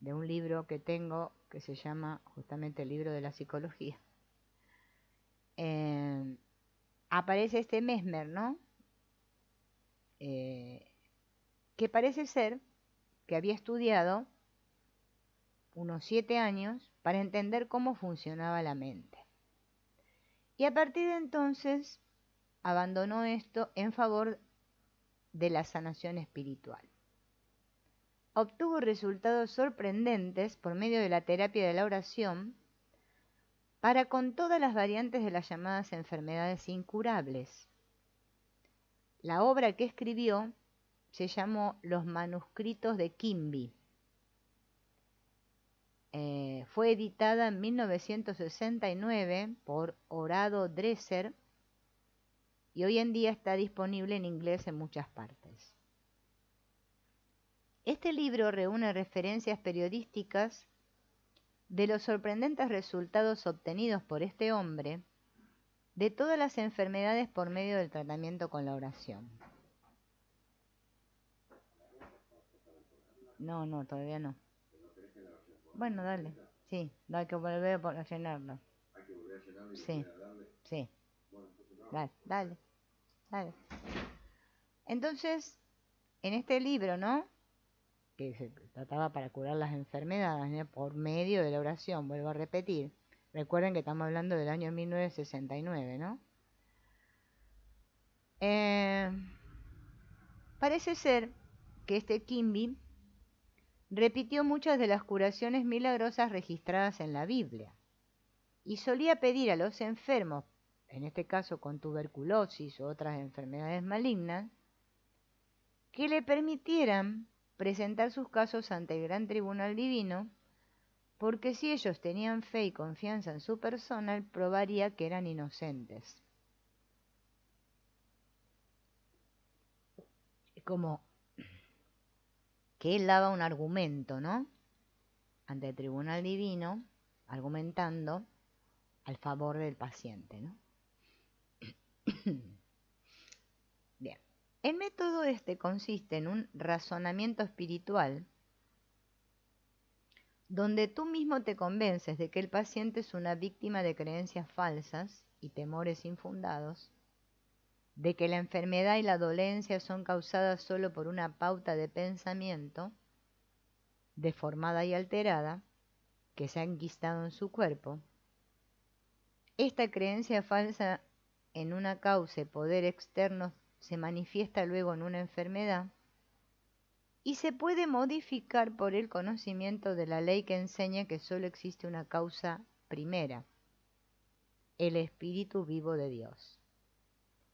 de un libro que tengo que se llama justamente el libro de la psicología, aparece este Mesmer, ¿no? Que parece ser que había estudiado unos 7 años para entender cómo funcionaba la mente. Y a partir de entonces abandonó esto en favor de la sanación espiritual. Obtuvo resultados sorprendentes por medio de la terapia de la oración para con todas las variantes de las llamadas enfermedades incurables. La obra que escribió se llamó Los manuscritos de Quimby. Fue editada en 1969 por Horado Dresser y hoy en día está disponible en inglés en muchas partes. Este libro reúne referencias periodísticas de los sorprendentes resultados obtenidos por este hombre de todas las enfermedades por medio del tratamiento con la oración. No, todavía no. Bueno, dale. Sí, hay que volver a llenarlo. Sí, sí. Dale. Entonces, en este libro, ¿no? que se trataba para curar las enfermedades, ¿no? Por medio de la oración, vuelvo a repetir. Recuerden que estamos hablando del año 1969, ¿no? Parece ser que este Quimby repitió muchas de las curaciones milagrosas registradas en la Biblia y solía pedir a los enfermos, en este caso con tuberculosis u otras enfermedades malignas, que le permitieran presentar sus casos ante el gran tribunal divino, porque si ellos tenían fe y confianza en su persona, él probaría que eran inocentes. Es como que él daba un argumento, ¿no? Ante el tribunal divino, argumentando al favor del paciente, ¿no? Bien. El método este consiste en un razonamiento espiritual donde tú mismo te convences de que el paciente es una víctima de creencias falsas y temores infundados, de que la enfermedad y la dolencia son causadas solo por una pauta de pensamiento deformada y alterada que se ha enquistado en su cuerpo. Esta creencia falsa en una causa y poder externo se manifiesta luego en una enfermedad y se puede modificar por el conocimiento de la ley que enseña que solo existe una causa primera, el espíritu vivo de Dios.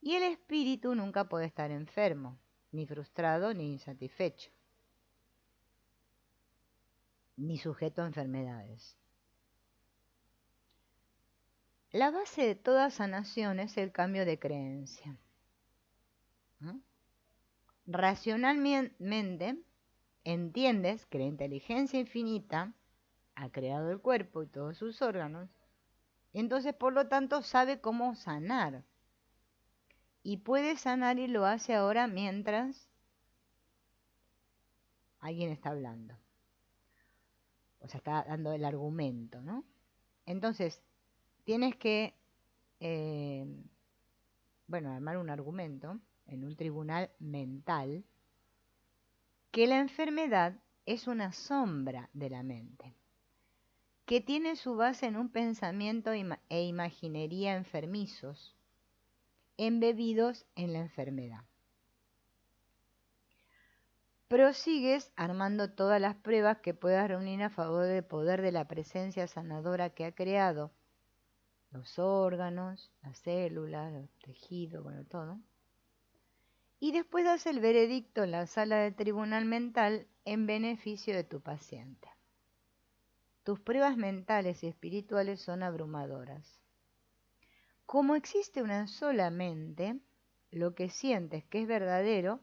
Y el espíritu nunca puede estar enfermo, ni frustrado, ni insatisfecho, ni sujeto a enfermedades. La base de toda sanación es el cambio de creencia. Racionalmente entiendes que la inteligencia infinita ha creado el cuerpo y todos sus órganos, entonces por lo tanto sabe cómo sanar. Y puede sanar y lo hace ahora mientras alguien está hablando. O sea, está dando el argumento, ¿no? Entonces, tienes que, armar un argumento en un tribunal mental que la enfermedad es una sombra de la mente, que tiene su base en un pensamiento e imaginería enfermizos, embebidos en la enfermedad. Prosigues armando todas las pruebas que puedas reunir a favor del poder de la presencia sanadora que ha creado los órganos, las células, los tejidos, bueno, todo. Y después das el veredicto en la sala del tribunal mental en beneficio de tu paciente. Tus pruebas mentales y espirituales son abrumadoras. Como existe una sola mente, lo que sientes que es verdadero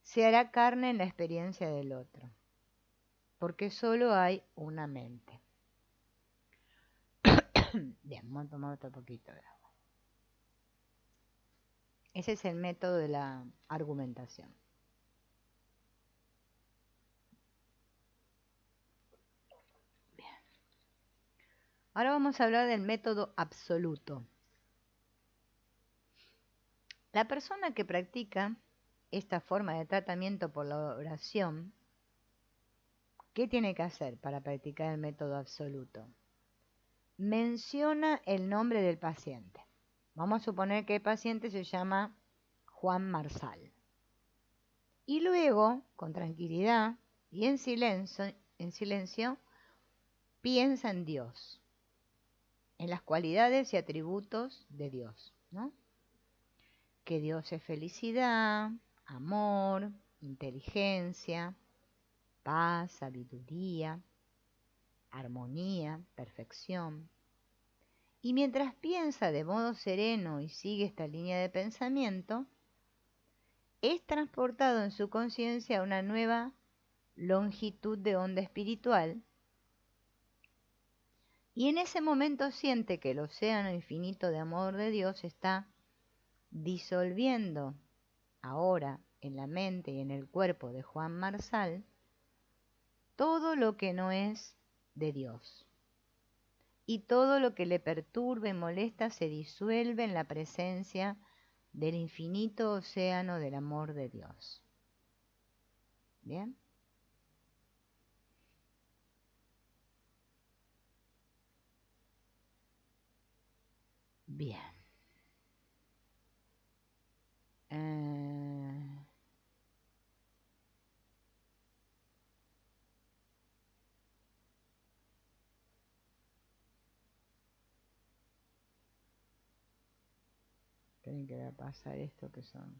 se hará carne en la experiencia del otro, porque solo hay una mente. Bien, vamos a tomar otro poquito de agua. Ese es el método de la argumentación. Bien. Ahora vamos a hablar del método absoluto. La persona que practica esta forma de tratamiento por la oración, ¿qué tiene que hacer para practicar el método absoluto? Menciona el nombre del paciente. Vamos a suponer que el paciente se llama Juan Marsal. Y luego, con tranquilidad y en silencio, piensa en Dios, en las cualidades y atributos de Dios, ¿no? Que Dios es felicidad, amor, inteligencia, paz, sabiduría, armonía, perfección. Y mientras piensa de modo sereno y sigue esta línea de pensamiento, es transportado en su conciencia a una nueva longitud de onda espiritual y en ese momento siente que el océano infinito de amor de Dios está disolviendo ahora en la mente y en el cuerpo de Juan Marsal todo lo que no es de Dios. Y todo lo que le perturbe y molesta se disuelve en la presencia del infinito océano del amor de Dios. ¿Bien? Bien. Tienen que pasar esto que son.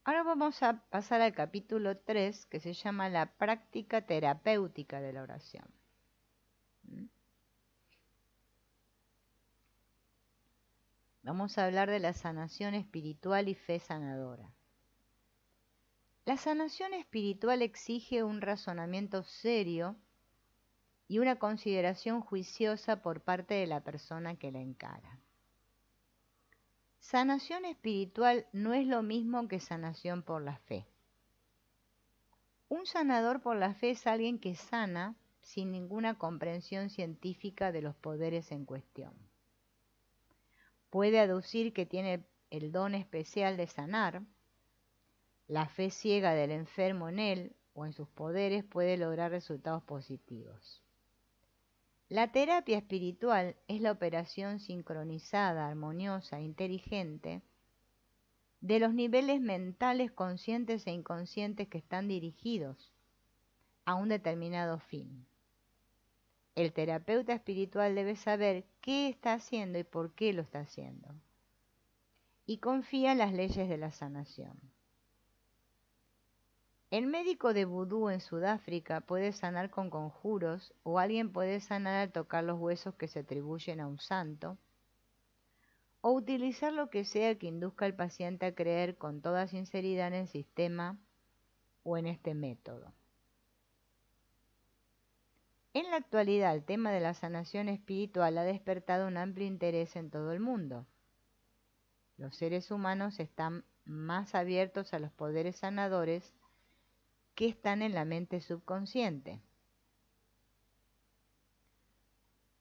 Ahora vamos a pasar al capítulo 3, que se llama la práctica terapéutica de la oración. Vamos a hablar de la sanación espiritual y fe sanadora. La sanación espiritual exige un razonamiento serio y una consideración juiciosa por parte de la persona que la encara. Sanación espiritual no es lo mismo que sanación por la fe. Un sanador por la fe es alguien que sana sin ninguna comprensión científica de los poderes en cuestión. Puede aducir que tiene el don especial de sanar. La fe ciega del enfermo en él o en sus poderes puede lograr resultados positivos. La terapia espiritual es la operación sincronizada, armoniosa, inteligente de los niveles mentales conscientes e inconscientes que están dirigidos a un determinado fin. El terapeuta espiritual debe saber qué está haciendo y por qué lo está haciendo, y confía en las leyes de la sanación. El médico de vudú en Sudáfrica puede sanar con conjuros, o alguien puede sanar al tocar los huesos que se atribuyen a un santo, o utilizar lo que sea que induzca al paciente a creer con toda sinceridad en el sistema o en este método. En la actualidad, el tema de la sanación espiritual ha despertado un amplio interés en todo el mundo. Los seres humanos están más abiertos a los poderes sanadores que están en la mente subconsciente.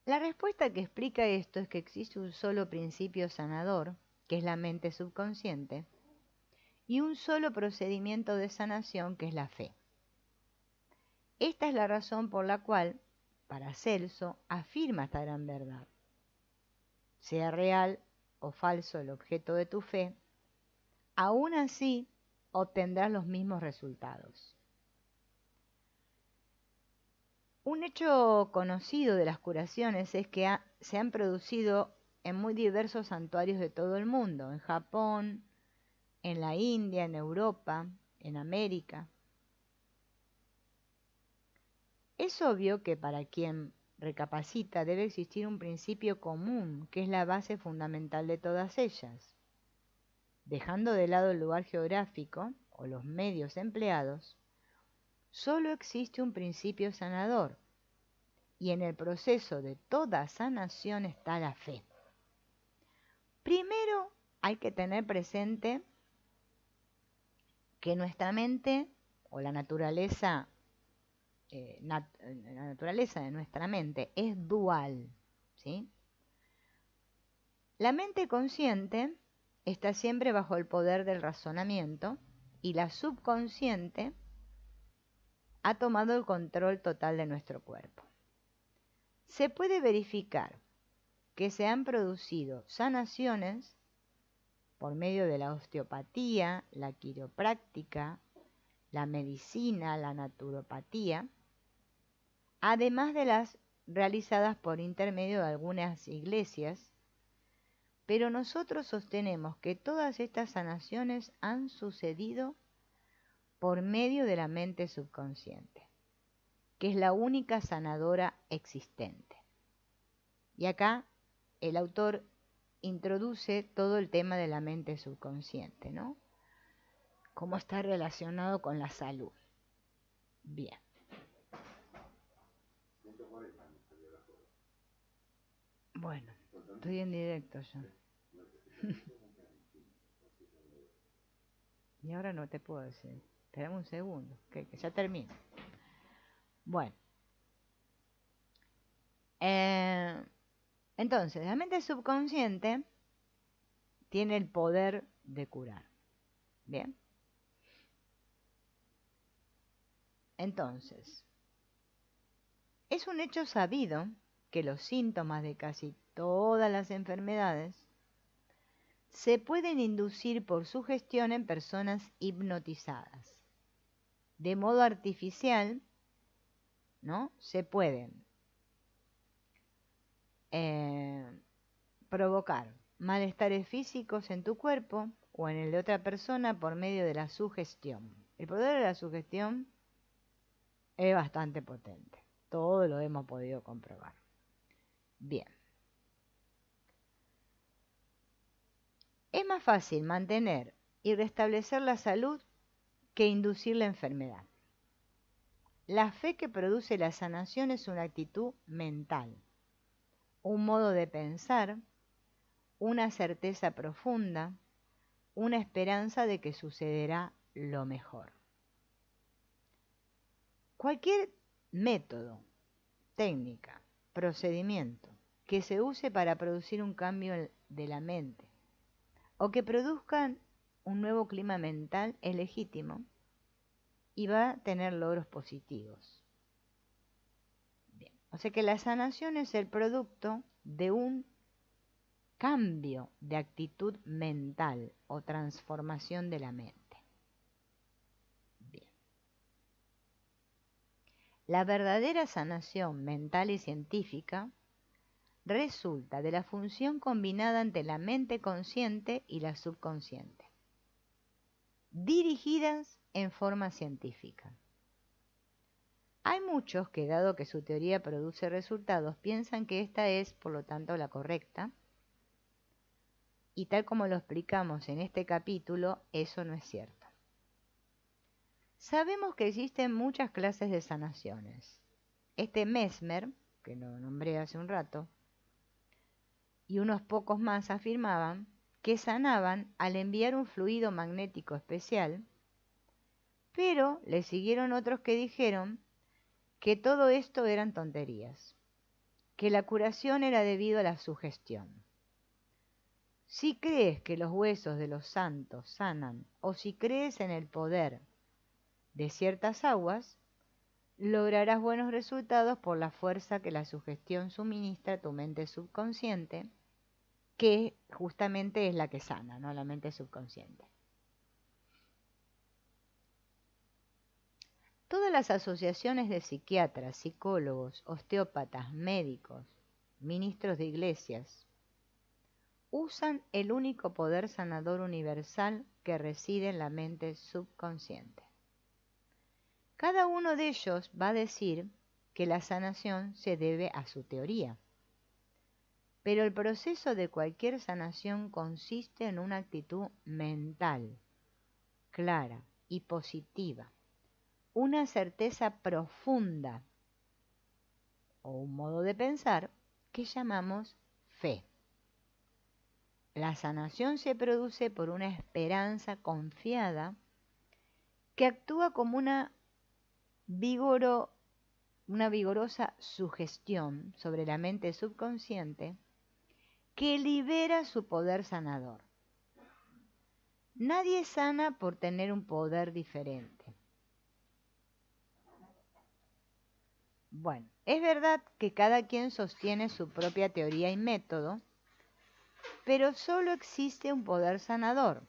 La respuesta que explica esto es que existe un solo principio sanador, que es la mente subconsciente, y un solo procedimiento de sanación, que es la fe. Esta es la razón por la cual Paracelso afirma esta gran verdad. Sea real o falso el objeto de tu fe, aún así obtendrás los mismos resultados. Un hecho conocido de las curaciones es que se han producido en muy diversos santuarios de todo el mundo, en Japón, en la India, en Europa, en América. Es obvio que para quien recapacita debe existir un principio común, que es la base fundamental de todas ellas. Dejando de lado el lugar geográfico o los medios empleados, solo existe un principio sanador, y en el proceso de toda sanación está la fe. Primero hay que tener presente que nuestra mente o la naturaleza de nuestra mente es dual, ¿sí? La mente consciente está siempre bajo el poder del razonamiento y la subconsciente ha tomado el control total de nuestro cuerpo. Se puede verificar que se han producido sanaciones por medio de la osteopatía, la quiropráctica, la medicina, la naturopatía, además de las realizadas por intermedio de algunas iglesias, pero nosotros sostenemos que todas estas sanaciones han sucedido por medio de la mente subconsciente, que es la única sanadora existente. Y acá el autor introduce todo el tema de la mente subconsciente, ¿no? Cómo está relacionado con la salud. Bien. Bueno, estoy en directo yo. Y ahora no te puedo decir. Espérame un segundo, que ya termino. Bueno. Entonces, la mente subconsciente tiene el poder de curar. Bien. Entonces, es un hecho sabido que los síntomas de casi todas las enfermedades, se pueden inducir por sugestión en personas hipnotizadas. De modo artificial, ¿no? Se pueden provocar malestares físicos en tu cuerpo o en el de otra persona por medio de la sugestión. El poder de la sugestión es bastante potente. Todo lo hemos podido comprobar. Bien. Es más fácil mantener y restablecer la salud que inducir la enfermedad. La fe que produce la sanación es una actitud mental, un modo de pensar, una certeza profunda, una esperanza de que sucederá lo mejor. Cualquier método, técnica, procedimiento que se use para producir un cambio de la mente o que produzcan un nuevo clima mental es legítimo y va a tener logros positivos. Bien. O sea que la sanación es el producto de un cambio de actitud mental o transformación de la mente. Bien. La verdadera sanación mental y científica resulta de la función combinada entre la mente consciente y la subconsciente, dirigidas en forma científica. Hay muchos que, dado que su teoría produce resultados, piensan que esta es, por lo tanto, la correcta, y tal como lo explicamos en este capítulo, eso no es cierto. Sabemos que existen muchas clases de sanaciones. Mesmer, que lo nombré hace un rato, y unos pocos más afirmaban que sanaban al enviar un fluido magnético especial, pero le siguieron otros que dijeron que todo esto eran tonterías, que la curación era debido a la sugestión. Si crees que los huesos de los santos sanan, o si crees en el poder de ciertas aguas, lograrás buenos resultados por la fuerza que la sugestión suministra a tu mente subconsciente, que justamente es la que sana, ¿no? La mente subconsciente. Todas las asociaciones de psiquiatras, psicólogos, osteópatas, médicos, ministros de iglesias, usan el único poder sanador universal que reside en la mente subconsciente. Cada uno de ellos va a decir que la sanación se debe a su teoría. Pero el proceso de cualquier sanación consiste en una actitud mental, clara y positiva, una certeza profunda o un modo de pensar que llamamos fe. La sanación se produce por una esperanza confiada que actúa como una vigorosa sugestión sobre la mente subconsciente que libera su poder sanador. Nadie sana por tener un poder diferente. Bueno, es verdad que cada quien sostiene su propia teoría y método, pero solo existe un poder sanador,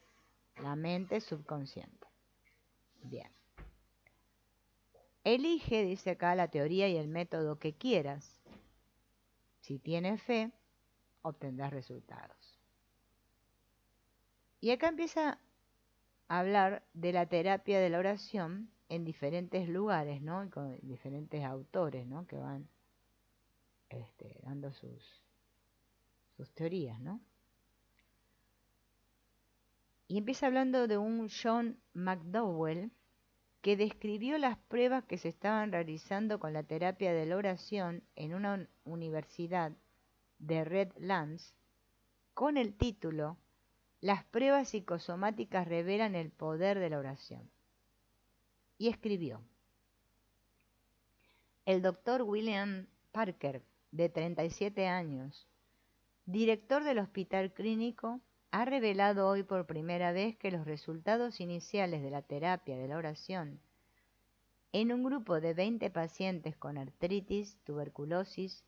la mente subconsciente. Bien. Elige, dice acá, la teoría y el método que quieras. Si tienes fe, obtendrás resultados. Y acá empieza a hablar de la terapia de la oración en diferentes lugares, ¿no? Y con diferentes autores, ¿no? Que van dando sus teorías, ¿no? Y empieza hablando de un John McDowell que describió las pruebas que se estaban realizando con la terapia de la oración en una universidad de Redlands con el título "Las pruebas psicosomáticas revelan el poder de la oración". Y escribió: el doctor William Parker, de 37 años, director del Hospital Clínico, ha revelado hoy por primera vez que los resultados iniciales de la terapia de la oración en un grupo de 20 pacientes con artritis, tuberculosis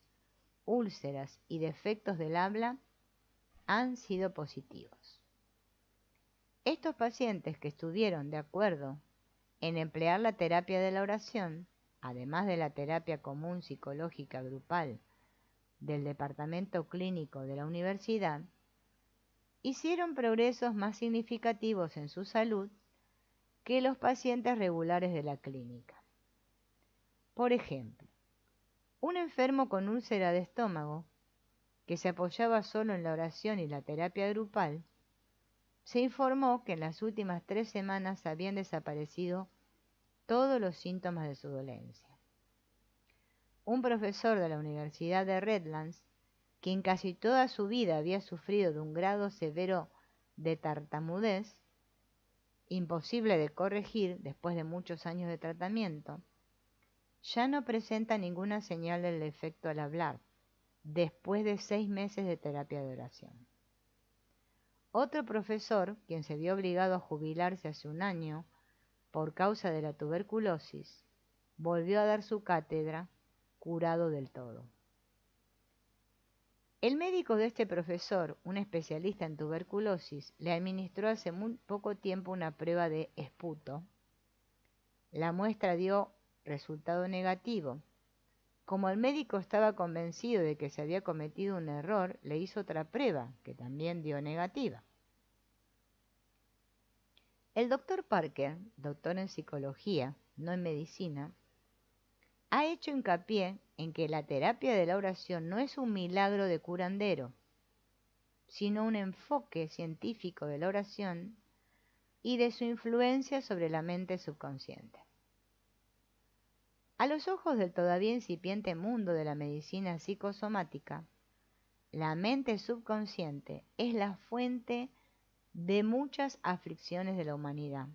úlceras y defectos del habla han sido positivos. Estos pacientes que estuvieron de acuerdo en emplear la terapia de la oración, además de la terapia común psicológica grupal del departamento clínico de la universidad, hicieron progresos más significativos en su salud que los pacientes regulares de la clínica. Por ejemplo, un enfermo con úlcera de estómago, que se apoyaba solo en la oración y la terapia grupal, se informó que en las últimas 3 semanas habían desaparecido todos los síntomas de su dolencia. Un profesor de la Universidad de Redlands, quien casi toda su vida había sufrido de un grado severo de tartamudez, imposible de corregir después de muchos años de tratamiento, ya no presenta ninguna señal del efecto al hablar, después de 6 meses de terapia de oración. Otro profesor, quien se vio obligado a jubilarse hace un año por causa de la tuberculosis, volvió a dar su cátedra curado del todo. El médico de este profesor, un especialista en tuberculosis, le administró hace muy poco tiempo una prueba de esputo. La muestra dio resultado negativo. Como el médico estaba convencido de que se había cometido un error, le hizo otra prueba, que también dio negativa. El doctor Parker, doctor en psicología, no en medicina, ha hecho hincapié en que la terapia de la oración no es un milagro de curandero, sino un enfoque científico de la oración y de su influencia sobre la mente subconsciente. A los ojos del todavía incipiente mundo de la medicina psicosomática, la mente subconsciente es la fuente de muchas aflicciones de la humanidad,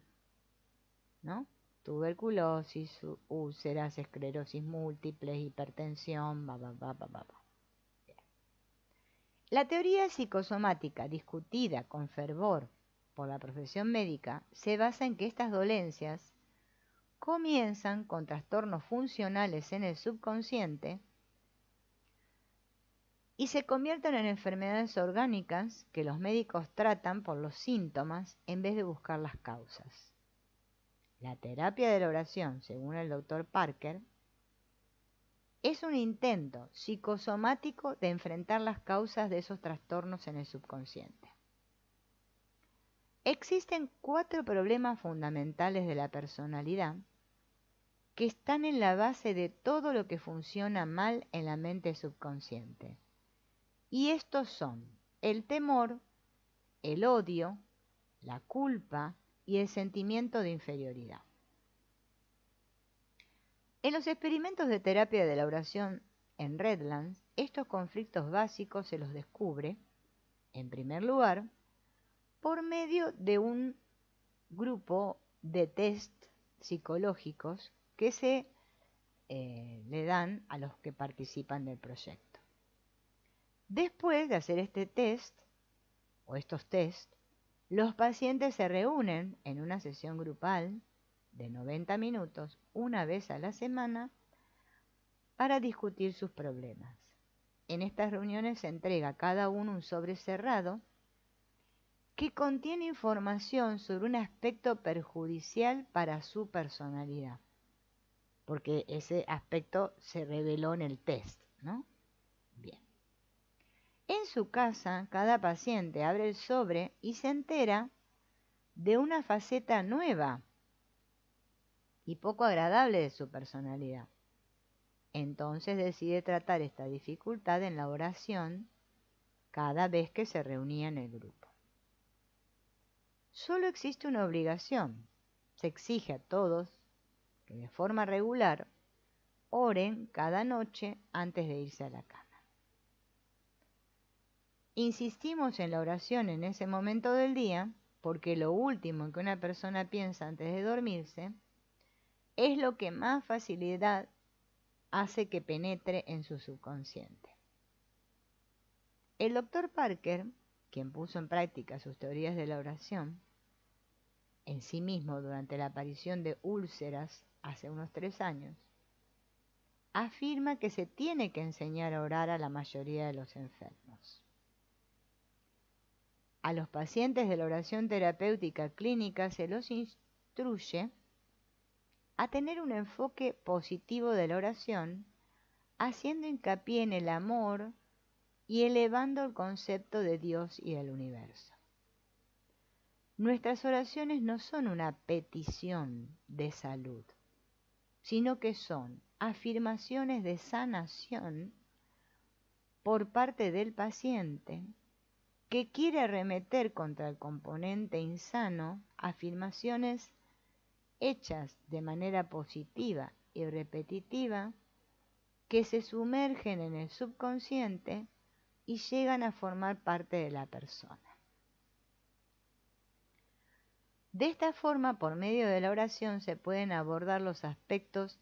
¿no? Tuberculosis, úlceras, esclerosis múltiple, hipertensión, La teoría psicosomática discutida con fervor por la profesión médica se basa en que estas dolencias comienzan con trastornos funcionales en el subconsciente y se convierten en enfermedades orgánicas que los médicos tratan por los síntomas en vez de buscar las causas. La terapia de la oración, según el doctor Parker, es un intento psicosomático de enfrentar las causas de esos trastornos en el subconsciente. Existen 4 problemas fundamentales de la personalidad que están en la base de todo lo que funciona mal en la mente subconsciente. Y estos son el temor, el odio, la culpa y el sentimiento de inferioridad. En los experimentos de terapia de la oración en Redlands, estos conflictos básicos se los descubre, en primer lugar, por medio de un grupo de test psicológicos que se le dan a los que participan del proyecto. Después de hacer este test, o estos test, los pacientes se reúnen en una sesión grupal de 90 minutos, una vez a la semana, para discutir sus problemas. En estas reuniones se entrega a cada uno un sobre cerrado que contiene información sobre un aspecto perjudicial para su personalidad, porque ese aspecto se reveló en el test, ¿no? Bien. En su casa, cada paciente abre el sobre y se entera de una faceta nueva y poco agradable de su personalidad. Entonces decide tratar esta dificultad en la oración cada vez que se reunía en el grupo. Solo existe una obligación. Se exige a todos que de forma regular oren cada noche antes de irse a la cama. Insistimos en la oración en ese momento del día porque lo último en que una persona piensa antes de dormirse es lo que más facilidad hace que penetre en su subconsciente. El doctor Parker, quien puso en práctica sus teorías de la oración en sí mismo durante la aparición de úlceras hace unos 3 años, afirma que se tiene que enseñar a orar a la mayoría de los enfermos. A los pacientes de la oración terapéutica clínica se los instruye a tener un enfoque positivo de la oración, haciendo hincapié en el amor y elevando el concepto de Dios y del universo. Nuestras oraciones no son una petición de salud, sino que son afirmaciones de sanación por parte del paciente que quiere arremeter contra el componente insano, afirmaciones hechas de manera positiva y repetitiva que se sumergen en el subconsciente y llegan a formar parte de la persona. De esta forma, por medio de la oración se pueden abordar los aspectos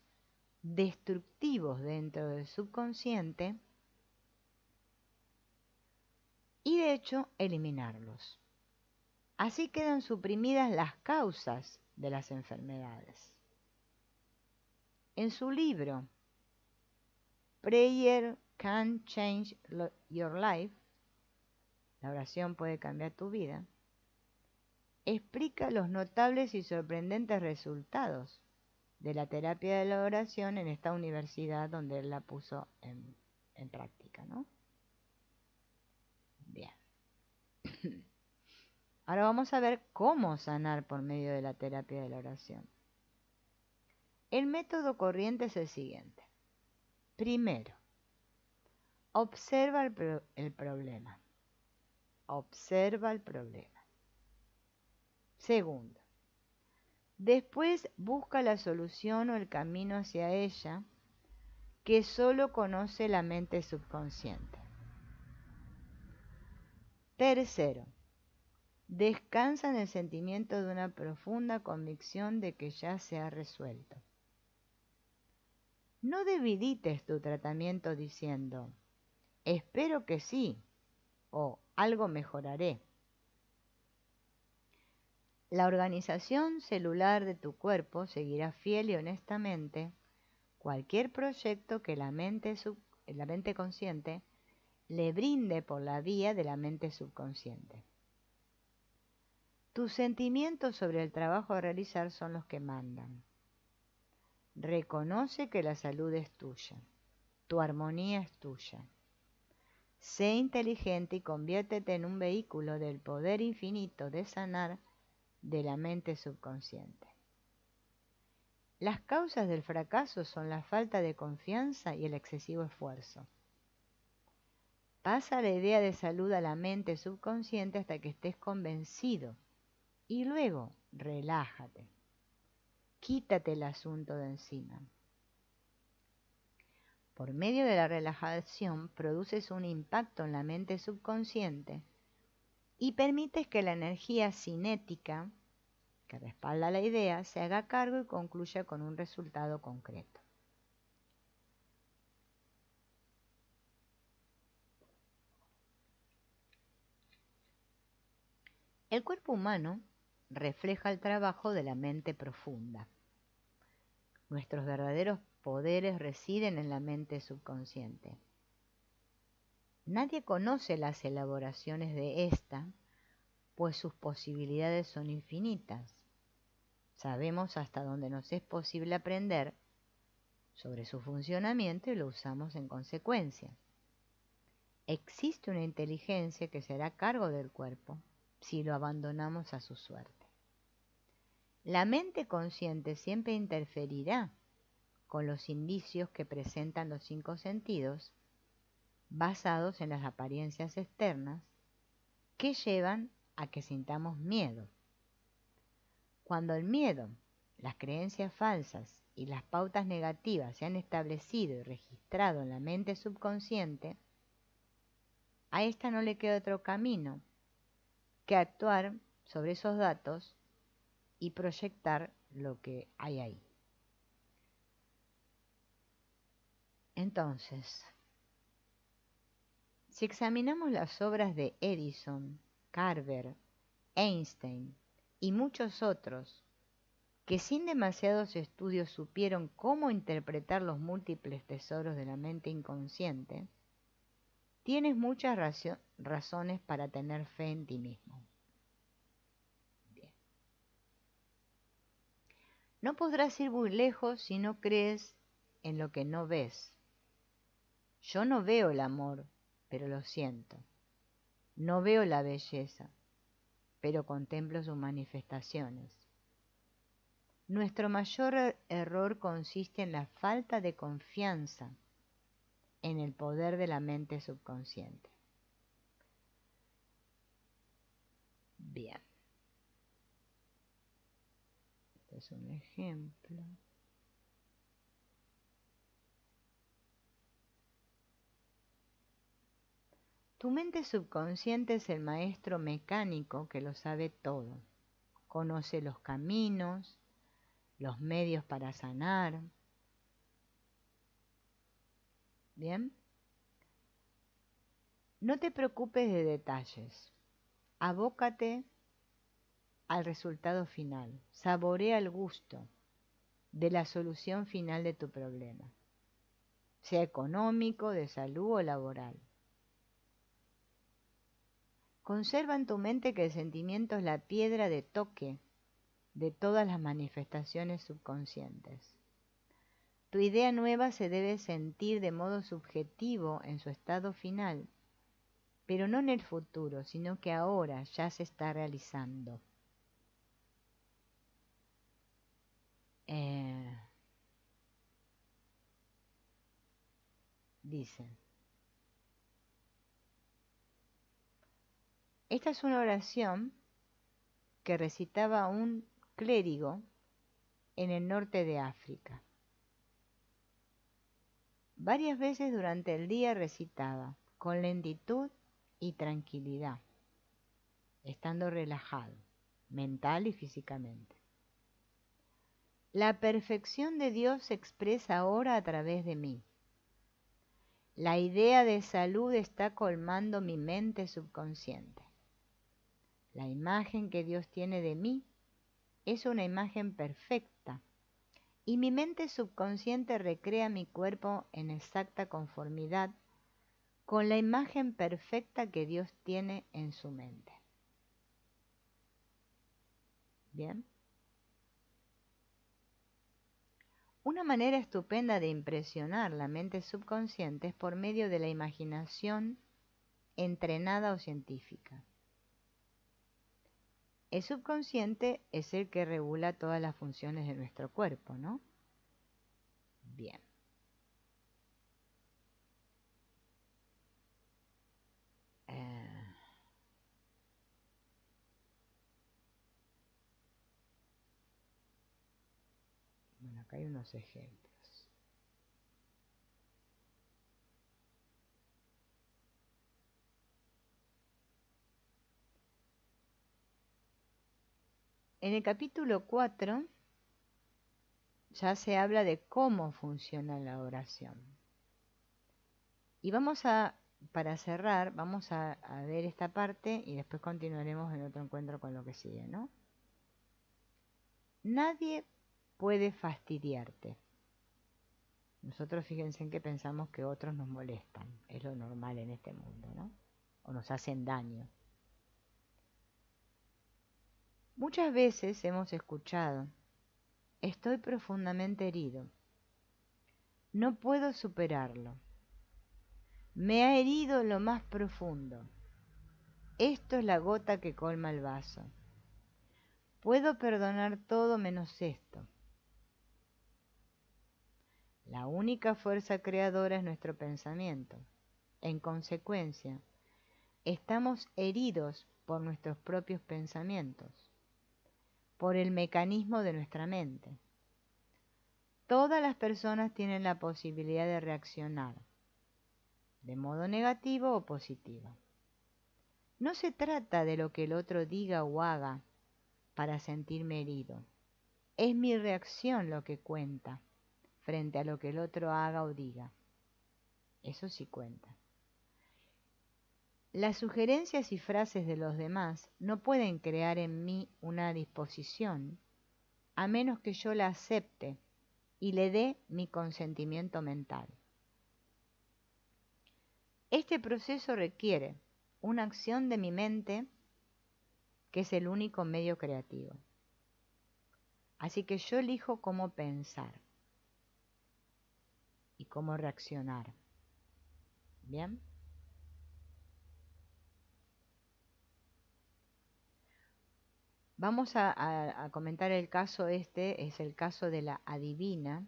destructivos dentro del subconsciente y de hecho eliminarlos. Así quedan suprimidas las causas de las enfermedades. En su libro Prayer Can Change Your Life, la oración puede cambiar tu vida, explica los notables y sorprendentes resultados de la terapia de la oración en esta universidad donde él la puso en práctica, ¿no? Bien. Ahora vamos a ver cómo sanar por medio de la terapia de la oración. El método corriente es el siguiente. Primero, observa el problema. Observa el problema. Segundo, después busca la solución o el camino hacia ella que solo conoce la mente subconsciente. Tercero, descansa en el sentimiento de una profunda convicción de que ya se ha resuelto. No debilites tu tratamiento diciendo, espero que sí, o algo mejoraré. La organización celular de tu cuerpo seguirá fiel y honestamente cualquier proyecto que la mente consciente le brinde por la vía de la mente subconsciente. Tus sentimientos sobre el trabajo a realizar son los que mandan. Reconoce que la salud es tuya, tu armonía es tuya. Sé inteligente y conviértete en un vehículo del poder infinito de sanar de la mente subconsciente. Las causas del fracaso son la falta de confianza y el excesivo esfuerzo. Pasa la idea de salud a la mente subconsciente hasta que estés convencido y luego relájate. Quítate el asunto de encima. Por medio de la relajación produces un impacto en la mente subconsciente y permites que la energía cinética que respalda la idea se haga cargo y concluya con un resultado concreto. El cuerpo humano refleja el trabajo de la mente profunda. Nuestros verdaderos poderes residen en la mente subconsciente. Nadie conoce las elaboraciones de esta, pues sus posibilidades son infinitas. Sabemos hasta dónde nos es posible aprender sobre su funcionamiento y lo usamos en consecuencia. Existe una inteligencia que se hará cargo del cuerpo si lo abandonamos a su suerte. La mente consciente siempre interferirá con los indicios que presentan los 5 sentidos basados en las apariencias externas que llevan a que sintamos miedo. Cuando el miedo, las creencias falsas y las pautas negativas se han establecido y registrado en la mente subconsciente, a esta no le queda otro camino que actuar sobre esos datos y proyectar lo que hay ahí. Entonces, si examinamos las obras de Edison, Carver, Einstein y muchos otros que sin demasiados estudios supieron cómo interpretar los múltiples tesoros de la mente inconsciente, tienes muchas razones para tener fe en ti mismo. Bien. No podrás ir muy lejos si no crees en lo que no ves. Yo no veo el amor, pero lo siento. No veo la belleza, pero contemplo sus manifestaciones. Nuestro mayor error consiste en la falta de confianza en el poder de la mente subconsciente. Bien. Este es un ejemplo. Tu mente subconsciente es el maestro mecánico que lo sabe todo. Conoce los caminos, los medios para sanar. ¿Bien? No te preocupes de detalles. Abócate al resultado final. Saborea el gusto de la solución final de tu problema, sea económico, de salud o laboral. Conserva en tu mente que el sentimiento es la piedra de toque de todas las manifestaciones subconscientes. Tu idea nueva se debe sentir de modo subjetivo en su estado final, pero no en el futuro, sino que ahora ya se está realizando. Dice, esta es una oración que recitaba un clérigo en el norte de África. Varias veces durante el día recitaba, con lentitud y tranquilidad, estando relajado, mental y físicamente. La perfección de Dios se expresa ahora a través de mí. La idea de salud está colmando mi mente subconsciente. La imagen que Dios tiene de mí es una imagen perfecta y mi mente subconsciente recrea mi cuerpo en exacta conformidad con la imagen perfecta que Dios tiene en su mente. ¿Bien? Una manera estupenda de impresionar la mente subconsciente es por medio de la imaginación entrenada o científica. El subconsciente es el que regula todas las funciones de nuestro cuerpo, ¿no? Bien. Bueno, acá hay unos ejemplos. En el capítulo 4 ya se habla de cómo funciona la oración. Y para cerrar, vamos a ver esta parte y después continuaremos en otro encuentro con lo que sigue, ¿no? Nadie puede fastidiarte. Nosotros fíjense en que pensamos que otros nos molestan. Es lo normal en este mundo, ¿no? O nos hacen daño. Muchas veces hemos escuchado, estoy profundamente herido. No puedo superarlo. Me ha herido en lo más profundo. Esto es la gota que colma el vaso. Puedo perdonar todo menos esto. La única fuerza creadora es nuestro pensamiento. En consecuencia, estamos heridos por nuestros propios pensamientos, por el mecanismo de nuestra mente. Todas las personas tienen la posibilidad de reaccionar, de modo negativo o positivo. No se trata de lo que el otro diga o haga para sentirme herido. Es mi reacción lo que cuenta frente a lo que el otro haga o diga. Eso sí cuenta. Las sugerencias y frases de los demás no pueden crear en mí una disposición a menos que yo la acepte y le dé mi consentimiento mental. Este proceso requiere una acción de mi mente, que es el único medio creativo. Así que yo elijo cómo pensar y cómo reaccionar. ¿Bien? Vamos a comentar el caso este, es el caso de la adivina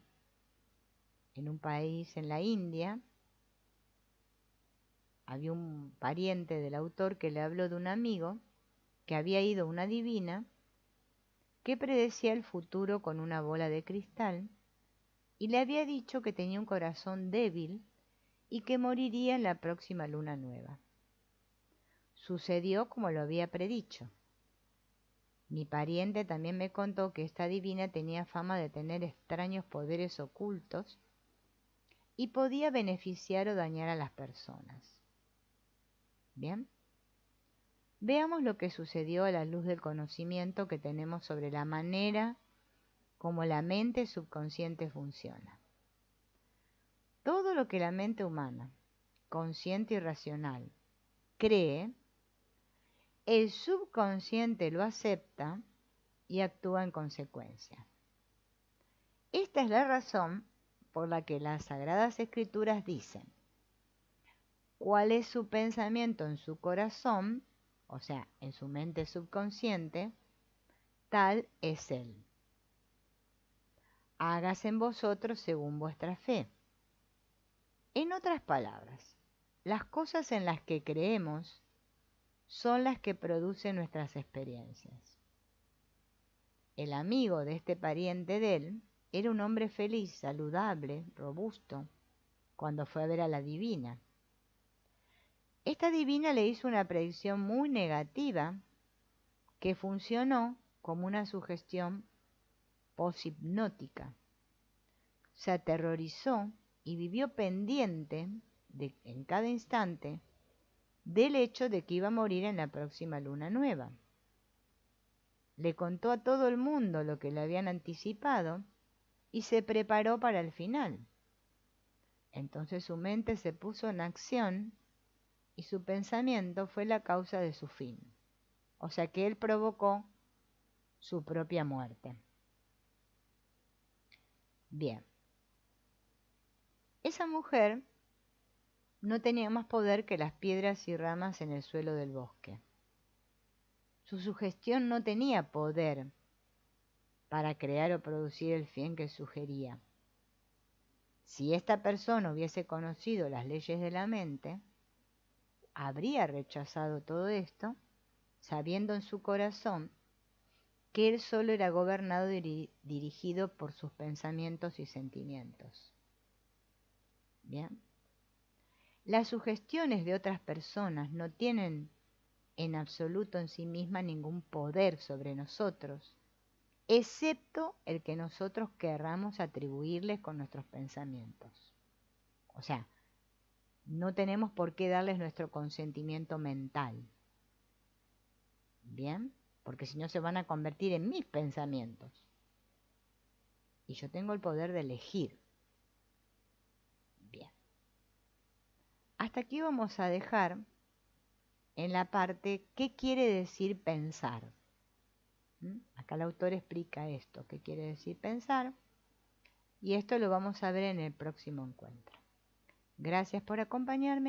en un país en la India. Había un pariente del autor que le habló de un amigo que había ido a una adivina que predecía el futuro con una bola de cristal y le había dicho que tenía un corazón débil y que moriría en la próxima luna nueva. Sucedió como lo había predicho. Mi pariente también me contó que esta adivina tenía fama de tener extraños poderes ocultos y podía beneficiar o dañar a las personas. Bien, veamos lo que sucedió a la luz del conocimiento que tenemos sobre la manera como la mente subconsciente funciona. Todo lo que la mente humana, consciente y racional, cree, el subconsciente lo acepta y actúa en consecuencia. Esta es la razón por la que las Sagradas Escrituras dicen: ¿cuál es su pensamiento en su corazón? O sea, en su mente subconsciente, tal es él. Hágase en vosotros según vuestra fe. En otras palabras, las cosas en las que creemos son las que producen nuestras experiencias. El amigo de este pariente de él era un hombre feliz, saludable, robusto, cuando fue a ver a la divina. Esta divina le hizo una predicción muy negativa que funcionó como una sugestión poshipnótica. Se aterrorizó y vivió pendiente en cada instante del hecho de que iba a morir en la próxima luna nueva. Le contó a todo el mundo lo que le habían anticipado y se preparó para el final. Entonces su mente se puso en acción y su pensamiento fue la causa de su fin. O sea que él provocó su propia muerte. Bien. Esa mujer no tenía más poder que las piedras y ramas en el suelo del bosque. Su sugestión no tenía poder para crear o producir el fin que sugería. Si esta persona hubiese conocido las leyes de la mente, habría rechazado todo esto, sabiendo en su corazón que él solo era gobernado y dirigido por sus pensamientos y sentimientos. Bien. Las sugestiones de otras personas no tienen en absoluto en sí mismas ningún poder sobre nosotros, excepto el que nosotros querramos atribuirles con nuestros pensamientos. O sea, no tenemos por qué darles nuestro consentimiento mental. ¿Bien? Porque si no se van a convertir en mis pensamientos. Y yo tengo el poder de elegir. Bien. Hasta aquí vamos a dejar en la parte ¿qué quiere decir pensar? Acá el autor explica esto, qué quiere decir pensar. Y esto lo vamos a ver en el próximo encuentro. Gracias por acompañarme